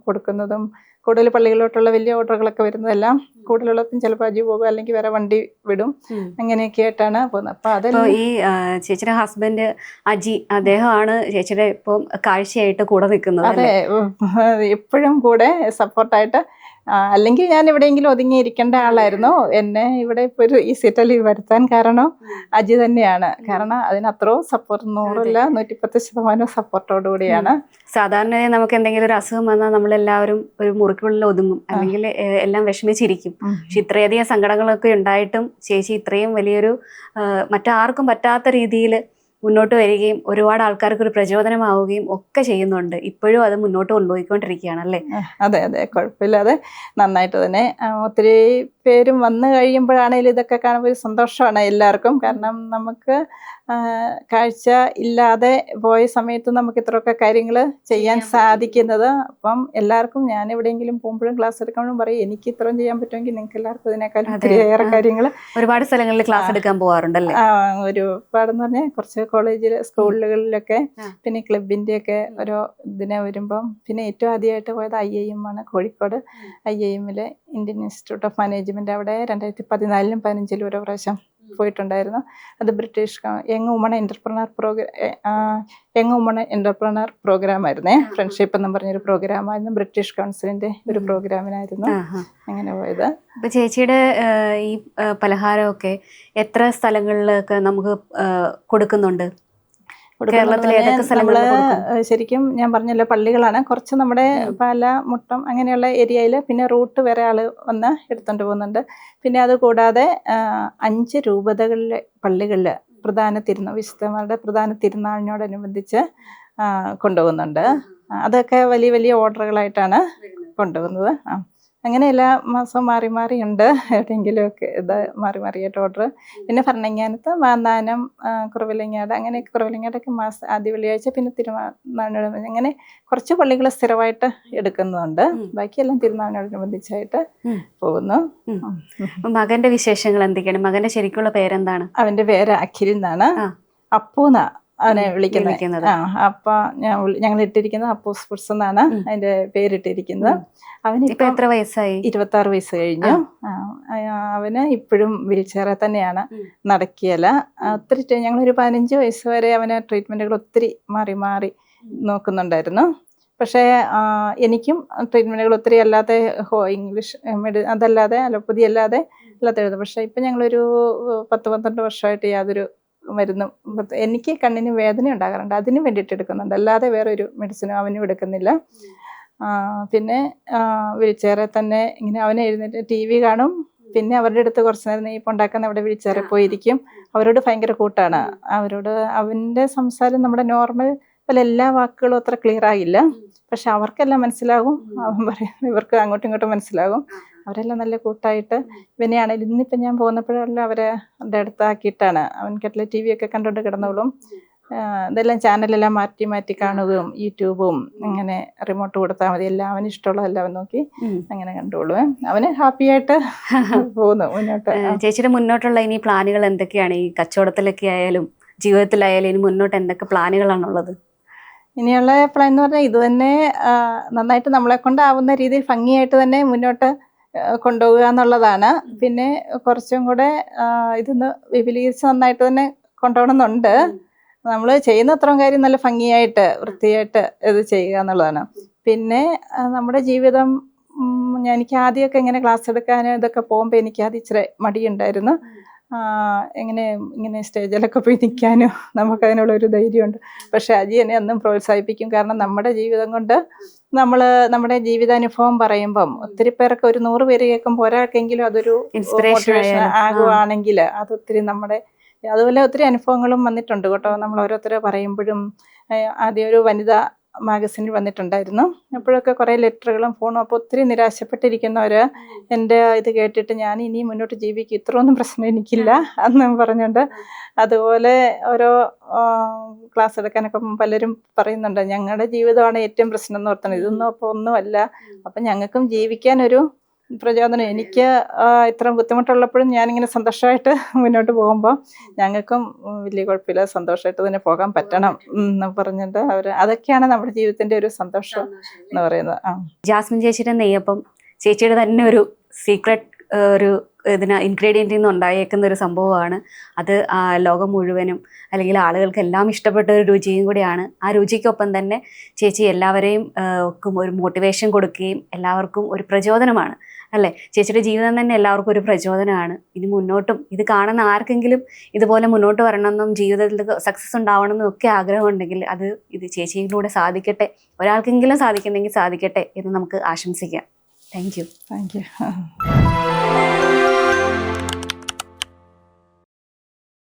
കൊടുക്കുന്നതും, കൂടുതൽ പള്ളികളിലോട്ടുള്ള വലിയ ഓർഡറുകളൊക്കെ വരുന്നതെല്ലാം കൂടുതലുള്ളതും ചിലപ്പോൾ അജി പോകും, അല്ലെങ്കിൽ വേറെ വണ്ടി വിടും. അങ്ങനെയൊക്കെ ആയിട്ടാണ് പോകുന്നത്. അപ്പോൾ അതെല്ലാം ഈ ചേച്ചിയുടെ ഹസ്ബൻഡ് അജി, അദ്ദേഹമാണ് ചേച്ചിയുടെ ഇപ്പം കാഴ്ചയായിട്ട് കൂടെ നിൽക്കുന്നത്. അതെ, എപ്പോഴും കൂടെ സപ്പോർട്ടായിട്ട്. അല്ലെങ്കിൽ ഞാൻ എവിടെയെങ്കിലും ഒതുങ്ങിയിരിക്കേണ്ട ആളായിരുന്നു. എന്നെ ഇവിടെ ഇപ്പോൾ ഈ സീറ്റിൽ വരുത്താൻ കാരണം അജി തന്നെയാണ്. കാരണം അതിനത്രയും സപ്പോർട്ട് 100% സപ്പോർട്ടോടുകൂടിയാണ്. സാധാരണ നമുക്ക് എന്തെങ്കിലും ഒരു അസുഖം വന്നാൽ നമ്മളെല്ലാവരും ഒരു മുറിക്കുള്ളിൽ ഒതുങ്ങും, അല്ലെങ്കിൽ എല്ലാം വിഷമിച്ചിരിക്കും. പക്ഷെ ഇത്രയധികം സങ്കടങ്ങളൊക്കെ ഉണ്ടായിട്ടും ചേച്ചി ഇത്രയും വലിയൊരു മറ്റാർക്കും പറ്റാത്ത രീതിയിൽ മുന്നോട്ട് വരികയും ഒരുപാട് ആൾക്കാർക്ക് ഒരു പ്രചോദനമാവുകയും ഒക്കെ ചെയ്യുന്നുണ്ട്. ഇപ്പോഴും അത് മുന്നോട്ട് കൊണ്ടുപോയിക്കൊണ്ടിരിക്കുകയാണ് അല്ലേ? അതെ അതെ, കുഴപ്പമില്ലാതെ നന്നായിട്ട് തന്നെ. ഒത്തിരി പേരും വന്നു കഴിയുമ്പോഴാണെങ്കിലും ഇതൊക്കെ കാണുമ്പോൾ ഒരു സന്തോഷമാണ് എല്ലാവർക്കും. കാരണം നമുക്ക് കാഴ്ച ഇല്ലാതെ പോയ സമയത്ത് നമുക്ക് ഇത്രയൊക്കെ കാര്യങ്ങൾ ചെയ്യാൻ സാധിക്കുന്നത്. അപ്പം എല്ലാവർക്കും ഞാൻ എവിടെയെങ്കിലും പോകുമ്പോഴും ക്ലാസ് എടുക്കുമ്പോഴും പറയും, എനിക്ക് ഇത്രയും ചെയ്യാൻ പറ്റുമെങ്കിൽ നിങ്ങൾക്ക് എല്ലാവർക്കും ഇതിനേക്കാൾ ഒത്തിരിയേറെ കാര്യങ്ങൾ. ഒരുപാട് സ്ഥലങ്ങളിൽ ക്ലാസ് എടുക്കാൻ പോകാറുണ്ടല്ലേ? ഒരുപാടെന്ന് പറഞ്ഞാൽ കുറച്ച് കോളേജിൽ, സ്കൂളുകളിലൊക്കെ, പിന്നെ ക്ലബിൻ്റെയൊക്കെ ഓരോ ഇതിനെ വരുമ്പം. പിന്നെ ഏറ്റവും ആദ്യമായിട്ട് പോയത് IIM ആണ്, Kozhikode IIM Indian Institute of Management. അവിടെ 2014-ലും 2015-ലും ഓരോ പ്രാവശ്യം പോയിട്ടുണ്ടായിരുന്നു. അത് British young woman entrepreneur program ആയിരുന്നേ. ഫ്രണ്ട്ഷിപ്പ് എന്നും പറഞ്ഞൊരു പ്രോഗ്രാമായിരുന്നു. ബ്രിട്ടീഷ് കൗൺസിലിന്റെ ഒരു പ്രോഗ്രാമിനായിരുന്നു അങ്ങനെ പോയത്. ഇപ്പൊ ചേച്ചിയുടെ ഈ പലഹാരമൊക്കെ എത്ര സ്ഥലങ്ങളിലൊക്കെ നമുക്ക് കൊടുക്കുന്നുണ്ട്? നമ്മള് ശരിക്കും ഞാൻ പറഞ്ഞല്ലോ പള്ളികളാണ് കുറച്ച്, നമ്മുടെ പാല, മുട്ടം അങ്ങനെയുള്ള ഏരിയയിൽ. പിന്നെ റൂട്ട് വേറെ ആള് വന്ന് എടുത്തോണ്ട് പോകുന്നുണ്ട്. പിന്നെ അത് കൂടാതെ 5 രൂപതകളിലെ പള്ളികളിൽ വിശുദ്ധന്മാരുടെ പ്രധാന തിരുനാളിനോടനുബന്ധിച്ച് കൊണ്ടുപോകുന്നുണ്ട്. അതൊക്കെ വലിയ വലിയ ഓർഡറുകളായിട്ടാണ് കൊണ്ടുപോകുന്നത്. അങ്ങനെ എല്ലാ മാസവും മാറി മാറിയുണ്ട് എവിടെയെങ്കിലുമൊക്കെ ഇത് മാറി മാറിയായിട്ട് ഓർഡർ. പിന്നെ ഭരണങ്ങാനത്ത്, മാന്നാനം, കുറവിലങ്ങാട്, അങ്ങനെയൊക്കെ കുറവിലങ്ങാടൊക്കെ ആദ്യ വെള്ളിയാഴ്ച, പിന്നെ തിരുനാളിനോട് അങ്ങനെ കുറച്ച് പള്ളികൾ സ്ഥിരമായിട്ട് എടുക്കുന്നുണ്ട്. ബാക്കിയെല്ലാം തിരുനാളിനോടനുബന്ധിച്ചായിട്ട് പോകുന്നു. മകന്റെ വിശേഷങ്ങൾ എന്തൊക്കെയാണ്? മകന്റെ ശരിക്കുള്ള പേരെന്താണ്? അവന്റെ പേര് അഖിൽ എന്നാണ്. അപ്പൂന്ന അവനെ വിളിക്കുന്നത്. അപ്പൊ ഞങ്ങൾ ഇട്ടിരിക്കുന്നത് അപ്പൂസ് ഫുഡ്സ് എന്നാണ് അതിന്റെ പേരിട്ടിരിക്കുന്നത്. അവന് ഇപ്പൊ എത്ര വയസ്സായി? 26 വയസ്സ് കഴിഞ്ഞു. അവന് ഇപ്പോഴും വീൽ ചെയറിൽ തന്നെയാണ്, നടക്കിയല്ല. ഒത്തിരി ഞങ്ങളൊരു 15 വയസ്സ് വരെ അവന് ട്രീറ്റ്മെന്റുകൾ ഒത്തിരി മാറി മാറി നോക്കുന്നുണ്ടായിരുന്നു. പക്ഷേ എനിക്കും ട്രീറ്റ്മെന്റുകൾ ഒത്തിരി അല്ലാതെ ഇംഗ്ലീഷ് അതല്ലാതെ അലോപ്പതി അല്ലാതെ എഴുതും. പക്ഷെ ഇപ്പൊ ഞങ്ങളൊരു 10-12 വർഷമായിട്ട് യാതൊരു മരുന്നും, എനിക്ക് കണ്ണിന് വേദന ഉണ്ടാകാറുണ്ട്, അതിന് വേണ്ടിയിട്ട് എടുക്കുന്നുണ്ട്. അല്ലാതെ വേറെ ഒരു മെഡിസിനും അവനും എടുക്കുന്നില്ല. പിന്നെ വീൽചെയറിൽ തന്നെ ഇങ്ങനെ അവനെ എഴുന്നേറ്റ് TV കാണും. പിന്നെ അവരുടെ അടുത്ത് കുറച്ച് നേരം നെയ്യപ്പം ഉണ്ടാക്കുന്ന അവിടെ വീൽചെയറിൽ പോയിരിക്കും. അവരോട് ഭയങ്കര കൂട്ടാണ്. അവരോട് അവൻ്റെ സംസാരം നമ്മുടെ നോർമൽ പോലെ എല്ലാ വാക്കുകളും അത്ര ക്ലിയർ ആകില്ല. പക്ഷെ അവർക്കെല്ലാം മനസ്സിലാകും. അവൻ പറയും, ഇവർക്ക് അങ്ങോട്ടും ഇങ്ങോട്ടും മനസ്സിലാകും. അവരെല്ലാം നല്ല കൂട്ടായിട്ട് ഇവനെയാണെങ്കിലും ഇന്നിപ്പം ഞാൻ പോകുന്നപ്പോഴെല്ലാം അവരുടെ അടുത്താക്കിയിട്ടാണ്. അവൻ കെട്ടിൽ TV ഒക്കെ കണ്ടുകൊണ്ട് കിടന്നോളും. ഇതെല്ലാം ചാനലെല്ലാം മാറ്റി മാറ്റി കാണുകയും യൂട്യൂബും അങ്ങനെ റിമോട്ട് കൊടുത്താൽ മതി, എല്ലാം അവന് ഇഷ്ടമുള്ളതെല്ലാം അവൻ നോക്കി അങ്ങനെ കണ്ടോളും. അവന് ഹാപ്പി ആയിട്ട് പോകുന്നു മുന്നോട്ട്. ചേച്ചിയുടെ മുന്നോട്ടുള്ള ഇനി പ്ലാനുകൾ എന്തൊക്കെയാണ്? ഈ കച്ചവടത്തിലൊക്കെ ആയാലും ജീവിതത്തിലായാലും ഇനി മുന്നോട്ട് എന്തൊക്കെ പ്ലാനുകളാണുള്ളത്? ഇനിയുള്ള പ്ലാൻ എന്ന് പറഞ്ഞാൽ ഇത് തന്നെ, നന്നായിട്ട് നമ്മളെ കൊണ്ടാവുന്ന രീതിയിൽ ഭംഗിയായിട്ട് തന്നെ മുന്നോട്ട് കൊണ്ടുപോകുക എന്നുള്ളതാണ്. പിന്നെ കുറച്ചും കൂടെ ഇതൊന്ന് വിപുലീകരിച്ച് നന്നായിട്ട് തന്നെ കൊണ്ടുപോകണമെന്നുണ്ട്. നമ്മൾ ചെയ്യുന്ന അത്രയും കാര്യം നല്ല ഭംഗിയായിട്ട് വൃത്തിയായിട്ട് ഇത് ചെയ്യുക എന്നുള്ളതാണ്. പിന്നെ നമ്മുടെ ജീവിതം, എനിക്ക് ആദ്യമൊക്കെ ഇങ്ങനെ ക്ലാസ് എടുക്കാനും ഇതൊക്കെ പോകുമ്പോൾ എനിക്ക് ആദ്യം ഇച്ചിരി മടിയുണ്ടായിരുന്നു. ഇങ്ങനെ സ്റ്റേജിലൊക്കെ പോയി നിൽക്കാനും നമുക്കതിനുള്ളൊരു ധൈര്യമുണ്ട്. പക്ഷെ അജി എന്നെ അന്നും പ്രോത്സാഹിപ്പിക്കും. കാരണം നമ്മുടെ ജീവിതം കൊണ്ട് നമ്മുടെ ജീവിതാനുഭവം പറയുമ്പം ഒത്തിരി പേർക്ക്, ഒരു 100 പേര് കേൾക്കുമ്പോൾ ഒരാൾക്കെങ്കിലും അതൊരു മോട്ടിവേഷൻ ആകുവാണെങ്കിൽ അതൊത്തിരി അതുപോലെ ഒത്തിരി അനുഭവങ്ങളും വന്നിട്ടുണ്ട് കേട്ടോ. നമ്മൾ ഓരോരുത്തരെ പറയുമ്പോഴും, ആദ്യം ഒരു വനിതാ മാഗസിനിൽ വന്നിട്ടുണ്ടായിരുന്നു. അപ്പോഴൊക്കെ കുറേ ലെറ്ററുകളും ഫോണും. അപ്പോൾ ഒത്തിരി നിരാശപ്പെട്ടിരിക്കുന്നവർ എൻ്റെ ഇത് കേട്ടിട്ട് ഞാൻ ഇനി മുന്നോട്ട് ജീവിക്കും, ഇത്രയൊന്നും പ്രശ്നം എനിക്കില്ല എന്നും പറഞ്ഞുകൊണ്ട്, അതുപോലെ ഓരോ ക്ലാസ് എടുക്കാനൊക്കെ പലരും പറയുന്നുണ്ട്, ഞങ്ങളുടെ ജീവിതമാണ് ഏറ്റവും പ്രശ്നം എന്ന് ഓർത്തണം, ഇതൊന്നും അപ്പോൾ ഒന്നുമല്ല, അപ്പം ഞങ്ങൾക്കും ജീവിക്കാനൊരു പ്രചോദനം. എനിക്ക് ഇത്ര ബുദ്ധിമുട്ടുള്ളപ്പോഴും ഞാനിങ്ങനെ സന്തോഷമായിട്ട് മുന്നോട്ട് പോകുമ്പോൾ ഞങ്ങൾക്കും വലിയ കുഴപ്പമില്ല, സന്തോഷമായിട്ട് തന്നെ പോകാൻ പറ്റണം എന്ന് പറഞ്ഞിട്ട് അതൊക്കെയാണ് നമ്മുടെ ജീവിതത്തിന്റെ ഒരു സന്തോഷം എന്ന് പറയുന്നത്. ജാസ്മിൻ ചേച്ചിയുടെ നെയ്യപ്പം ചേച്ചിയുടെ തന്നെ ഒരു സീക്രട്ട് ഒരു ഇൻഗ്രീഡിയൻറ്റിൽ നിന്ന് ഉണ്ടായേക്കുന്ന ഒരു സംഭവമാണ്. അത് ലോകം മുഴുവനും അല്ലെങ്കിൽ ആളുകൾക്ക് എല്ലാം ഇഷ്ടപ്പെട്ട ഒരു രുചിയും കൂടിയാണ്. ആ രുചിക്കൊപ്പം തന്നെ ചേച്ചി എല്ലാവരെയും ഒരു മോട്ടിവേഷൻ കൊടുക്കുകയും എല്ലാവർക്കും ഒരു പ്രചോദനമാണ് അല്ലേ? ചേച്ചിയുടെ ജീവിതം തന്നെ എല്ലാവർക്കും ഒരു പ്രചോദനമാണ്. ഇനി മുന്നോട്ടും ഇത് കാണുന്ന ആർക്കെങ്കിലും ഇതുപോലെ മുന്നോട്ട് വരണമെന്നും ജീവിതത്തിൽ സക്സസ് ഉണ്ടാവണമെന്നും ഒക്കെ ആഗ്രഹമുണ്ടെങ്കിൽ ഇത് ചേച്ചിയിലൂടെ സാധിക്കട്ടെ, ഒരാൾക്കെങ്കിലും സാധിക്കുന്നെങ്കിൽ സാധിക്കട്ടെ എന്ന് നമുക്ക് ആശംസിക്കാം. Thank you.